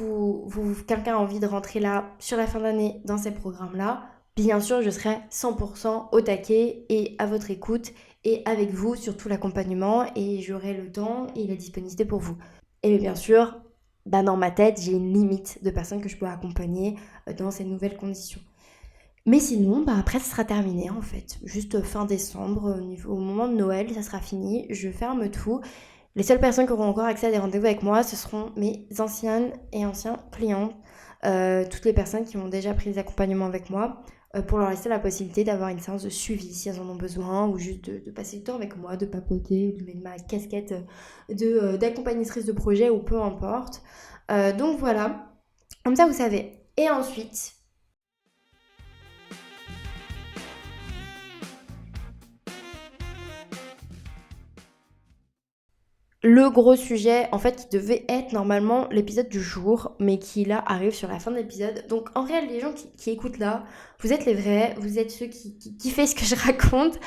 quelqu'un a envie de rentrer là, sur la fin d'année, dans ces programmes-là, bien sûr, je serai 100% au taquet et à votre écoute et avec vous sur tout l'accompagnement et j'aurai le temps et la disponibilité pour vous. Et bien sûr, dans ma tête, j'ai une limite de personnes que je peux accompagner dans ces nouvelles conditions. Mais sinon, après, ça sera terminé en fait. Juste fin décembre, au moment de Noël, ça sera fini. Je ferme tout. Les seules personnes qui auront encore accès à des rendez-vous avec moi, ce seront mes anciennes et anciens clients. Toutes les personnes qui ont déjà pris des accompagnements avec moi, pour leur laisser la possibilité d'avoir une séance de suivi si elles en ont besoin, ou juste de passer du temps avec moi, de papoter, ou de mettre ma casquette d'accompagnatrice de projet, ou peu importe. Donc voilà, comme ça vous savez. Et ensuite, le gros sujet, en fait, qui devait être normalement l'épisode du jour, mais qui là arrive sur la fin de l'épisode. Donc en réel, les gens qui écoutent là, vous êtes les vrais, vous êtes ceux qui fait ce que je raconte.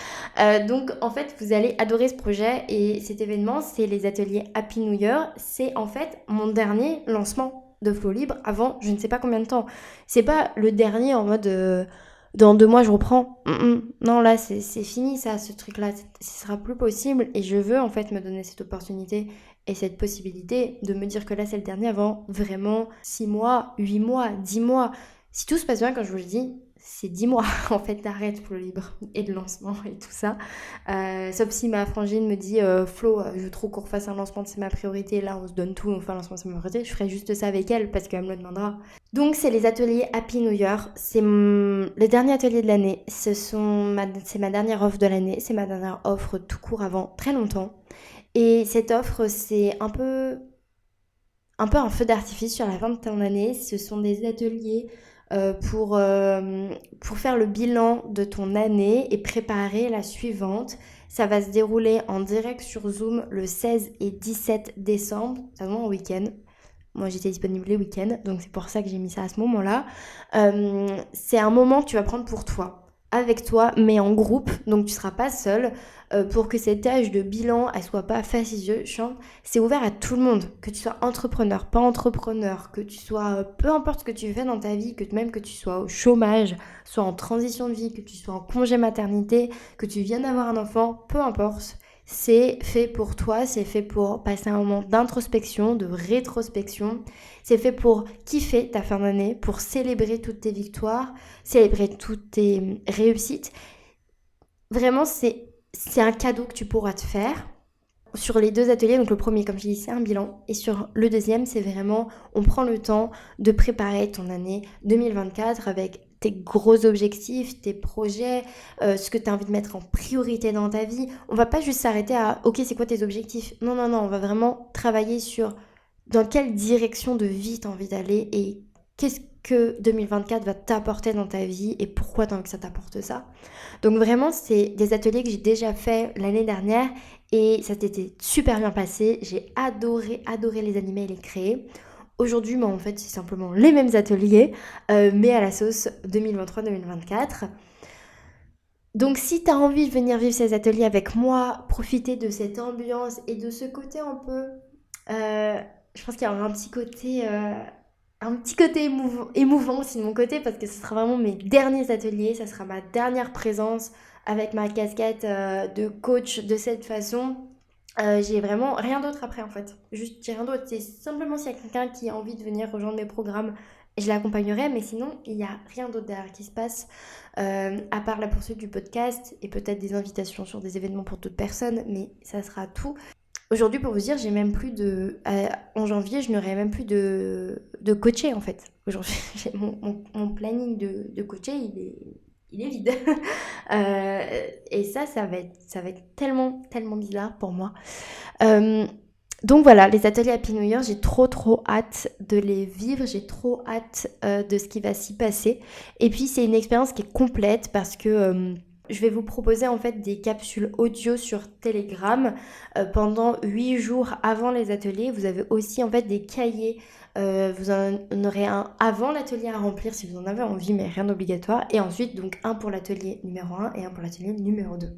Donc en fait, vous allez adorer ce projet et cet événement, c'est les ateliers Happy New Year. C'est en fait mon dernier lancement de Flow Libre avant je ne sais pas combien de temps. C'est pas le dernier en mode dans 2 mois je reprends. Non, là c'est fini ça, ce truc-là, ce sera plus possible et je veux en fait me donner cette opportunité et cette possibilité de me dire que là c'est le dernier avant vraiment 6 mois, 8 mois, 10 mois. Si tout se passe bien, quand je vous le dis, c'est 10 mois en fait d'arrêt pour le libre et de lancement et tout ça. Sauf si ma frangine me dit Flo, je veux trop qu'on refasse un lancement, c'est ma priorité, là on se donne tout, on fait un lancement, c'est ma priorité, je ferai juste ça avec elle parce qu'elle me le demandera. Donc c'est les ateliers Happy New Year, c'est le dernier atelier de l'année, c'est ma dernière offre de l'année, c'est ma dernière offre tout court avant très longtemps. Et cette offre c'est un peu un feu d'artifice sur la fin de ton année, ce sont des ateliers pour faire le bilan de ton année et préparer la suivante. Ça va se dérouler en direct sur Zoom le 16 et 17 décembre, ça va en week-end. Moi, j'étais disponible les week-ends, donc c'est pour ça que j'ai mis ça à ce moment-là. C'est un moment que tu vas prendre pour toi, avec toi, mais en groupe, donc tu seras pas seul, pour que cette tâche de bilan, elle soit pas facile, chiante. C'est ouvert à tout le monde, que tu sois entrepreneur, pas entrepreneur, que tu sois, peu importe ce que tu fais dans ta vie, même que tu sois au chômage, soit en transition de vie, que tu sois en congé maternité, que tu viennes d'avoir un enfant, peu importe. C'est fait pour toi, c'est fait pour passer un moment d'introspection, de rétrospection. C'est fait pour kiffer ta fin d'année, pour célébrer toutes tes victoires, célébrer toutes tes réussites. Vraiment, c'est un cadeau que tu pourras te faire. Sur les 2 ateliers, donc le premier, comme je dis, c'est un bilan. Et sur le deuxième, c'est vraiment, on prend le temps de préparer ton année 2024 avec tes gros objectifs, tes projets, ce que tu as envie de mettre en priorité dans ta vie. On va pas juste s'arrêter à, ok, c'est quoi tes objectifs? Non, non, non, on va vraiment travailler sur dans quelle direction de vie tu as envie d'aller et qu'est-ce que 2024 va t'apporter dans ta vie et pourquoi tu as envie que ça t'apporte ça. Donc vraiment, c'est des ateliers que j'ai déjà fait l'année dernière et ça s'était super bien passé. J'ai adoré, adoré les animer et les créer. Aujourd'hui, en fait, c'est simplement les mêmes ateliers, mais à la sauce 2023-2024. Donc si tu as envie de venir vivre ces ateliers avec moi, profiter de cette ambiance et de ce côté un peu... je pense qu'il y aura un petit côté émouvant aussi de mon côté parce que ce sera vraiment mes derniers ateliers, ça sera ma dernière présence avec ma casquette de coach de cette façon. J'ai vraiment rien d'autre après en fait. Juste, j'ai rien d'autre. C'est simplement s'il y a quelqu'un qui a envie de venir rejoindre mes programmes, je l'accompagnerai, mais sinon, il n'y a rien d'autre derrière qui se passe, à part la poursuite du podcast et peut-être des invitations sur des événements pour d'autres personnes, mais ça sera tout. Aujourd'hui, pour vous dire, j'ai même plus en janvier, je n'aurai même plus de coaché en fait. Aujourd'hui, mon planning de coaché, il est vide. Euh, et ça va être tellement, tellement bizarre pour moi. Euh, donc voilà, les ateliers Happy New Year, j'ai trop trop hâte de les vivre, j'ai trop hâte de ce qui va s'y passer. Et puis c'est une expérience qui est complète parce que je vais vous proposer en fait des capsules audio sur Telegram pendant 8 jours avant les ateliers. Vous avez aussi en fait des cahiers. Vous en aurez un avant l'atelier à remplir si vous en avez envie, mais rien d'obligatoire. Et ensuite, donc un pour l'atelier numéro 1 et un pour l'atelier numéro 2.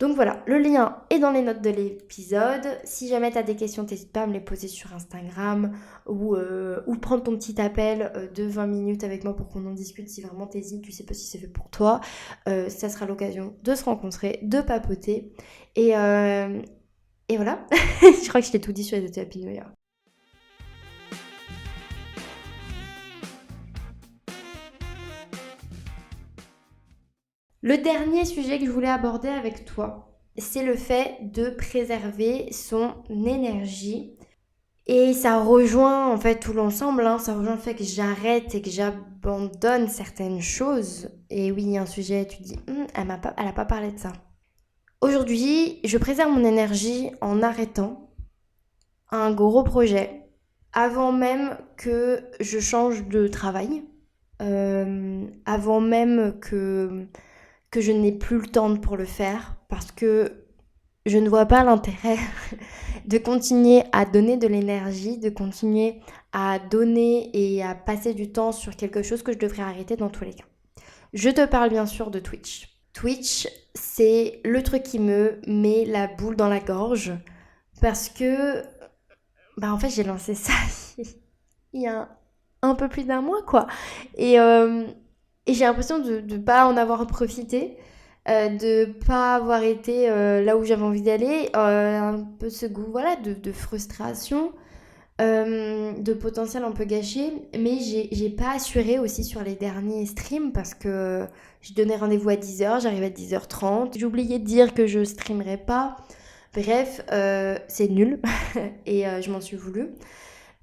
Donc voilà, le lien est dans les notes de l'épisode. Si jamais tu as des questions, n'hésite pas à me les poser sur Instagram ou prendre ton petit appel de 20 minutes avec moi pour qu'on en discute si vraiment t'hésites, tu sais pas si c'est fait pour toi. Ça sera l'occasion de se rencontrer, de papoter. Et voilà, je crois que je t'ai tout dit sur les études Happy New Year. Le dernier sujet que je voulais aborder avec toi, c'est le fait de préserver son énergie. Et ça rejoint en fait tout l'ensemble, hein. Ça rejoint le fait que j'arrête et que j'abandonne certaines choses. Et oui, il y a un sujet, tu te dis, elle a pas parlé de ça. Aujourd'hui, je préserve mon énergie en arrêtant un gros projet avant même que je change de travail, avant même que je n'ai plus le temps pour le faire, parce que je ne vois pas l'intérêt de continuer à donner de l'énergie, de continuer à donner et à passer du temps sur quelque chose que je devrais arrêter dans tous les cas. Je te parle bien sûr de Twitch. Twitch, c'est le truc qui me met la boule dans la gorge parce que, en fait, j'ai lancé ça il y a un peu plus d'un mois, quoi. Et j'ai l'impression de ne pas en avoir profité, de pas avoir été là où j'avais envie d'aller, un peu ce goût voilà, de frustration, de potentiel un peu gâché, mais j'ai pas assuré aussi sur les derniers streams parce que je donnais rendez-vous à 10h, j'arrivais à 10h30, j'ai oublié de dire que je streamerais pas, bref, c'est nul et je m'en suis voulu.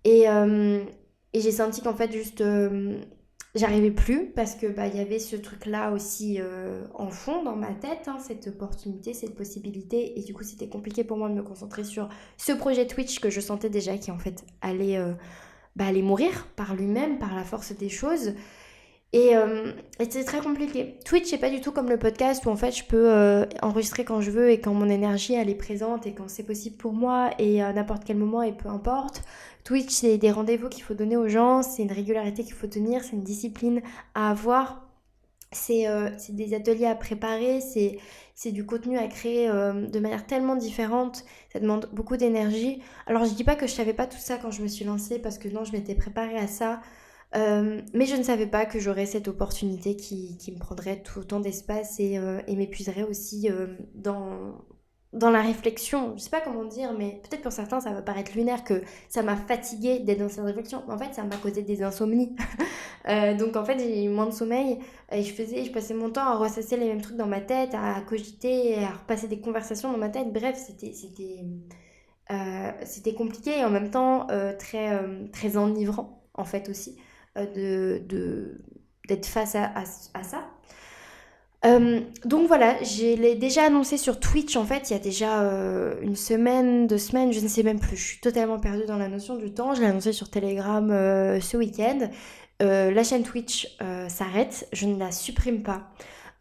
Et, euh, et j'ai senti qu'en fait, juste, j'arrivais plus parce que il y avait ce truc-là aussi en fond dans ma tête, hein, cette opportunité, cette possibilité. Et du coup, c'était compliqué pour moi de me concentrer sur ce projet Twitch que je sentais déjà qui en fait allait mourir par lui-même, par la force des choses. Et c'est très compliqué. Twitch, c'est pas du tout comme le podcast où en fait je peux enregistrer quand je veux et quand mon énergie elle est présente et quand c'est possible pour moi et à n'importe quel moment et peu importe. Twitch, c'est des rendez-vous qu'il faut donner aux gens, c'est une régularité qu'il faut tenir, c'est une discipline à avoir, c'est des ateliers à préparer, c'est du contenu à créer de manière tellement différente, ça demande beaucoup d'énergie. Alors je dis pas que je savais pas tout ça quand je me suis lancée parce que non, je m'étais préparée à ça. Mais je ne savais pas que j'aurais cette opportunité qui me prendrait tout autant d'espace et m'épuiserait aussi dans la réflexion. Je sais pas comment dire, mais peut-être pour certains ça va paraître lunaire que ça m'a fatiguée d'être dans cette réflexion. Mais en fait, ça m'a causé des insomnies. Donc en fait, j'ai eu moins de sommeil et je passais mon temps à ressasser les mêmes trucs dans ma tête, à cogiter, à repasser des conversations dans ma tête. Bref, c'était compliqué et en même temps très enivrant en fait aussi d'être face à ça. Donc voilà, je l'ai déjà annoncé sur Twitch en fait il y a déjà une semaine, 2 semaines, je ne sais même plus, je suis totalement perdue dans la notion du temps. Je l'ai annoncé sur Telegram ce week-end. La chaîne Twitch s'arrête, je ne la supprime pas.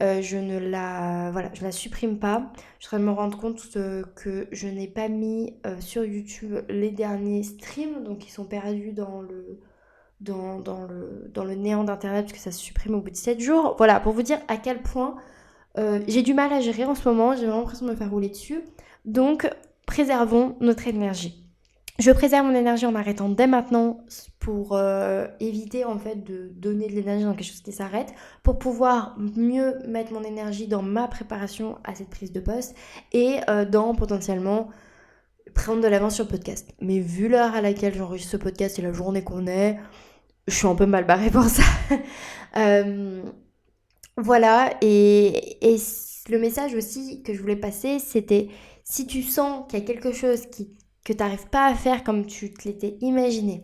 Je la supprime pas. Je suis en train de me rendre compte que je n'ai pas mis sur YouTube les derniers streams, donc ils sont perdus dans le néant d'internet parce que ça se supprime au bout de 7 jours. Voilà, pour vous dire à quel point j'ai du mal à gérer en ce moment, j'ai vraiment l'impression de me faire rouler dessus. Donc, préservons notre énergie. Je préserve mon énergie en m'arrêtant dès maintenant pour éviter en fait de donner de l'énergie dans quelque chose qui s'arrête, pour pouvoir mieux mettre mon énergie dans ma préparation à cette prise de poste et dans potentiellement prendre de l'avance sur le podcast. Mais vu l'heure à laquelle j'enregistre ce podcast et la journée qu'on est, je suis un peu mal barrée pour ça. Euh, voilà, et Le message aussi que je voulais passer, c'était si tu sens qu'il y a quelque chose que tu n'arrives pas à faire comme tu te l'étais imaginé,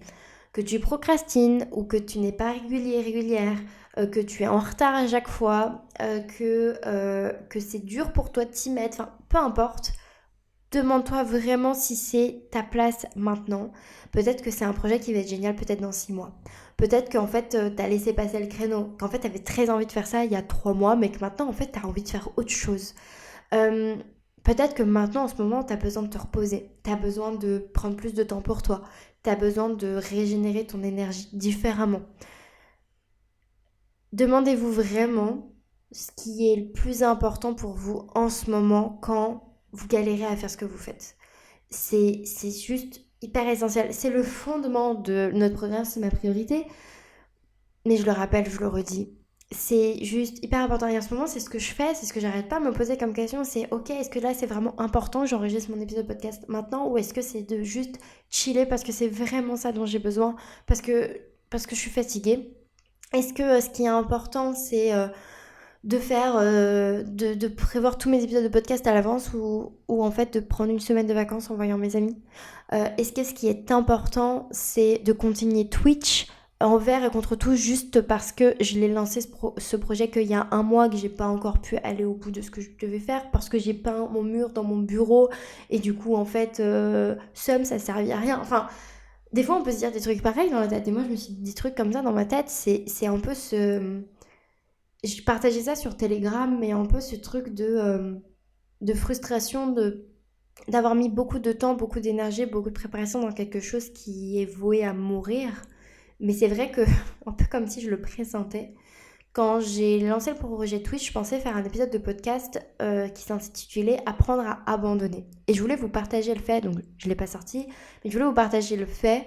que tu procrastines ou que tu n'es pas régulière, que tu es en retard à chaque fois, que c'est dur pour toi de t'y mettre, enfin peu importe, demande-toi vraiment si c'est ta place maintenant. Peut-être que c'est un projet qui va être génial peut-être dans 6 mois. Peut-être qu'en fait, t'as laissé passer le créneau, qu'en fait, t'avais très envie de faire ça il y a 3 mois, mais que maintenant, en fait, t'as envie de faire autre chose. Euh, Peut-être que maintenant, en ce moment, t'as besoin de te reposer. T'as besoin de prendre plus de temps pour toi. T'as besoin de régénérer ton énergie différemment. Demandez-vous vraiment ce qui est le plus important pour vous en ce moment quand vous galérez à faire ce que vous faites. C'est juste hyper essentiel. C'est le fondement de notre programme, c'est ma priorité. Mais je le rappelle, je le redis. C'est juste hyper important. Et en ce moment, c'est ce que je fais, c'est ce que j'arrête pas de me poser comme question. C'est ok, est-ce que là c'est vraiment important, j'enregistre mon épisode podcast maintenant, ou est-ce que c'est de juste chiller parce que c'est vraiment ça dont j'ai besoin, parce que je suis fatiguée. Est-ce que ce qui est important, c'est de prévoir tous mes épisodes de podcast à l'avance ou en fait de prendre une semaine de vacances en voyant mes amis. Est-ce que ce qui est important, c'est de continuer Twitch envers et contre tout juste parce que je l'ai lancé ce projet qu'il y a un mois, que j'ai pas encore pu aller au bout de ce que je devais faire parce que j'ai peint mon mur dans mon bureau et du coup en fait somme ça servait à rien. Enfin, des fois on peut se dire des trucs pareils dans la tête et moi je me suis dit des trucs comme ça dans ma tête, c'est un peu ce je partageais ça sur Telegram, mais un peu ce truc de frustration d'avoir mis beaucoup de temps, beaucoup d'énergie, beaucoup de préparation dans quelque chose qui est voué à mourir. Mais c'est vrai que, un peu comme si je le pressentais, quand j'ai lancé le projet Twitch, je pensais faire un épisode de podcast qui s'intitulait Apprendre à abandonner. Et je voulais vous partager le fait, donc je ne l'ai pas sorti, mais je voulais vous partager le fait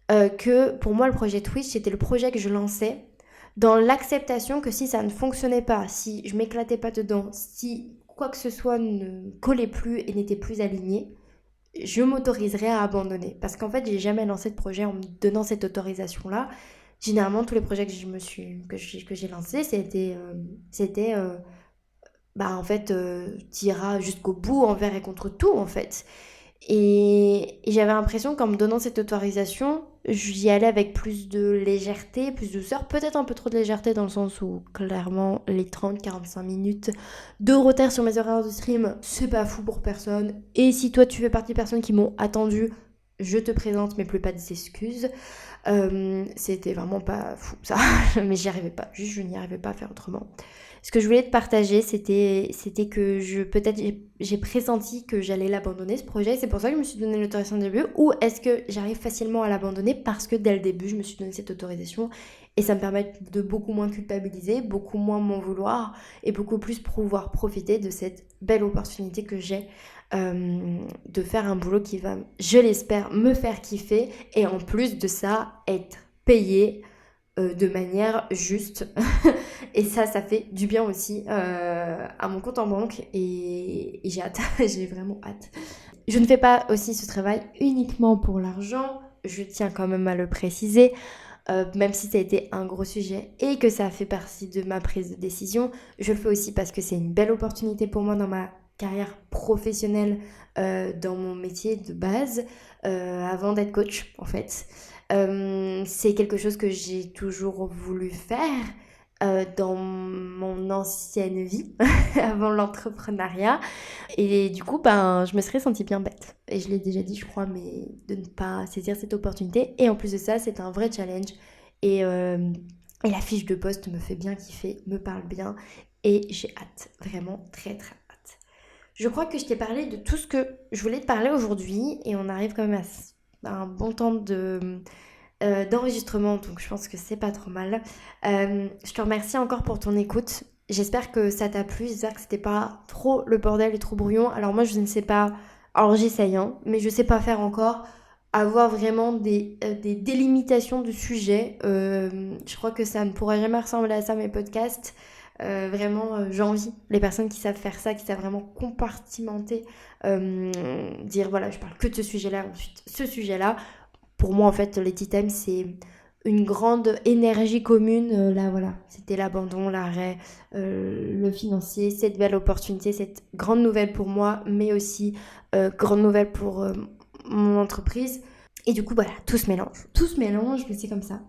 que pour moi le projet Twitch c'était le projet que je lançais dans l'acceptation que si ça ne fonctionnait pas, si je m'éclatais pas dedans, si quoi que ce soit ne collait plus et n'était plus aligné, je m'autoriserais à abandonner. Parce qu'en fait, j'ai jamais lancé de projet en me donnant cette autorisation-là. Généralement, tous les projets que j'ai lancés, c'était bah en fait, t'iras jusqu'au bout envers et contre tout en fait. Et j'avais l'impression qu'en me donnant cette autorisation, j'y allais avec plus de légèreté, plus de douceur, peut-être un peu trop de légèreté dans le sens où clairement les 30-45 minutes de retard sur mes horaires de stream, c'est pas fou pour personne. Et si toi tu fais partie des personnes qui m'ont attendu, je te présente mes plus pas des excuses. C'était vraiment pas fou ça, mais j'y arrivais pas, juste je n'y arrivais pas à faire autrement. Ce que je voulais te partager, c'était que peut-être j'ai pressenti que j'allais l'abandonner ce projet, c'est pour ça que je me suis donné l'autorisation au début, ou est-ce que j'arrive facilement à l'abandonner parce que dès le début je me suis donné cette autorisation et ça me permet de beaucoup moins culpabiliser, beaucoup moins m'en vouloir et beaucoup plus pouvoir profiter de cette belle opportunité que j'ai de faire un boulot qui va, je l'espère, me faire kiffer et en plus de ça, être payé de manière juste. Et ça fait du bien aussi à mon compte en banque et j'ai hâte, j'ai vraiment hâte. Je ne fais pas aussi ce travail uniquement pour l'argent, je tiens quand même à le préciser. Même si ça a été un gros sujet et que ça fait partie de ma prise de décision, je le fais aussi parce que c'est une belle opportunité pour moi dans ma carrière professionnelle, dans mon métier de base, avant d'être coach en fait. C'est quelque chose que j'ai toujours voulu faire dans mon ancienne vie, avant l'entrepreneuriat. Et du coup, ben, je me serais sentie bien bête. Et je l'ai déjà dit, je crois, mais de ne pas saisir cette opportunité. Et en plus de ça, c'est un vrai challenge. Et la fiche de poste me fait bien kiffer, me parle bien. Et j'ai hâte, vraiment très très hâte. Je crois que je t'ai parlé de tout ce que je voulais te parler aujourd'hui. Et on arrive quand même à un bon temps d'enregistrement, donc je pense que c'est pas trop mal. Je te remercie encore pour ton écoute. J'espère que ça t'a plu, j'espère que c'était pas trop le bordel et trop brouillon. Alors moi je ne sais pas, alors j'essaye, hein, mais je sais pas faire encore, avoir vraiment des délimitations de sujets. Je crois que ça ne pourra jamais ressembler à ça mes podcasts. Vraiment, j'envie les personnes qui savent faire ça, qui savent vraiment compartimenter, dire voilà, je parle que de ce sujet-là, ensuite ce sujet-là. Pour moi, en fait, les tea time, c'est une grande énergie commune. Là, voilà, c'était l'abandon, l'arrêt, le financier, cette belle opportunité, cette grande nouvelle pour moi, mais aussi grande nouvelle pour mon entreprise. Et du coup, voilà, tout se mélange, mais c'est comme ça.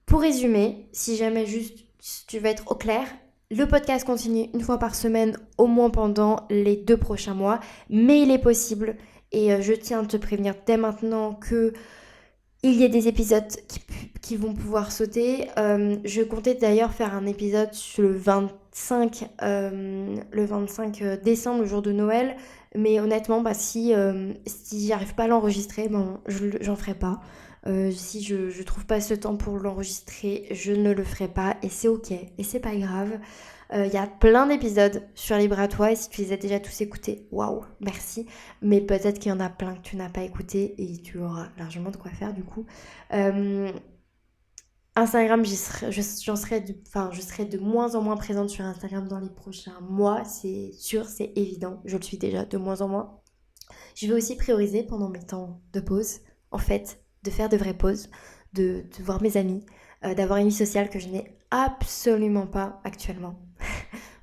Pour résumer, si jamais juste tu vas être au clair, le podcast continue une fois par semaine, au moins pendant les 2 prochains mois, mais il est possible, et je tiens à te prévenir dès maintenant que il y a des épisodes qui vont pouvoir sauter. Je comptais d'ailleurs faire un épisode sur le 25 décembre, le jour de Noël. Mais honnêtement, si j'arrive pas à l'enregistrer, j'en ferai pas. Si je trouve pas ce temps pour l'enregistrer, je ne le ferai pas. Et c'est ok, et c'est pas grave. Il y a plein d'épisodes sur Libre à toi, et si tu les as déjà tous écoutés, waouh, merci. Mais peut-être qu'il y en a plein que tu n'as pas écouté et tu auras largement de quoi faire du coup. Euh, Instagram, je serai de moins en moins présente sur Instagram dans les prochains mois, c'est sûr, c'est évident. Je le suis déjà de moins en moins. Je vais aussi prioriser pendant mes temps de pause, en fait, de faire de vraies pauses, de voir mes amis, d'avoir une vie sociale que je n'ai absolument pas actuellement.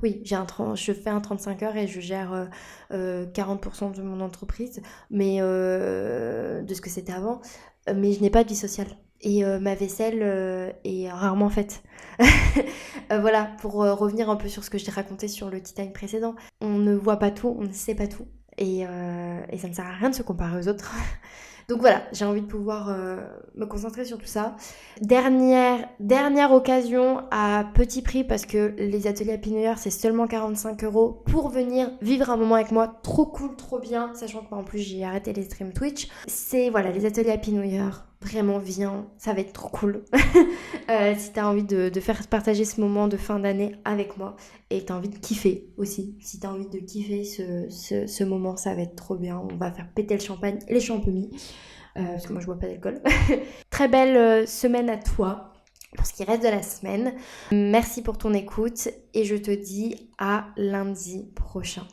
Oui, je fais un 35 heures et je gère 40% de mon entreprise, mais de ce que c'était avant, mais je n'ai pas de vie sociale. Et ma vaisselle est rarement faite. Voilà, pour revenir un peu sur ce que je t'ai raconté sur le tea time précédent. On ne voit pas tout, on ne sait pas tout. Et ça ne sert à rien de se comparer aux autres. Donc voilà, j'ai envie de pouvoir me concentrer sur tout ça. Dernière occasion à petit prix, parce que les ateliers Happy New Year c'est seulement 45 € pour venir vivre un moment avec moi. Trop cool, trop bien, sachant que en plus j'ai arrêté les streams Twitch. C'est voilà, les ateliers Happy New Year. Vraiment, viens, ça va être trop cool. Si t'as envie de faire partager ce moment de fin d'année avec moi, et t'as envie de kiffer aussi. Si t'as envie de kiffer ce moment, ça va être trop bien. On va faire péter le champagne et les champomis. Parce que moi je bois pas d'alcool. Très belle semaine à toi pour ce qui reste de la semaine. Merci pour ton écoute et je te dis à lundi prochain.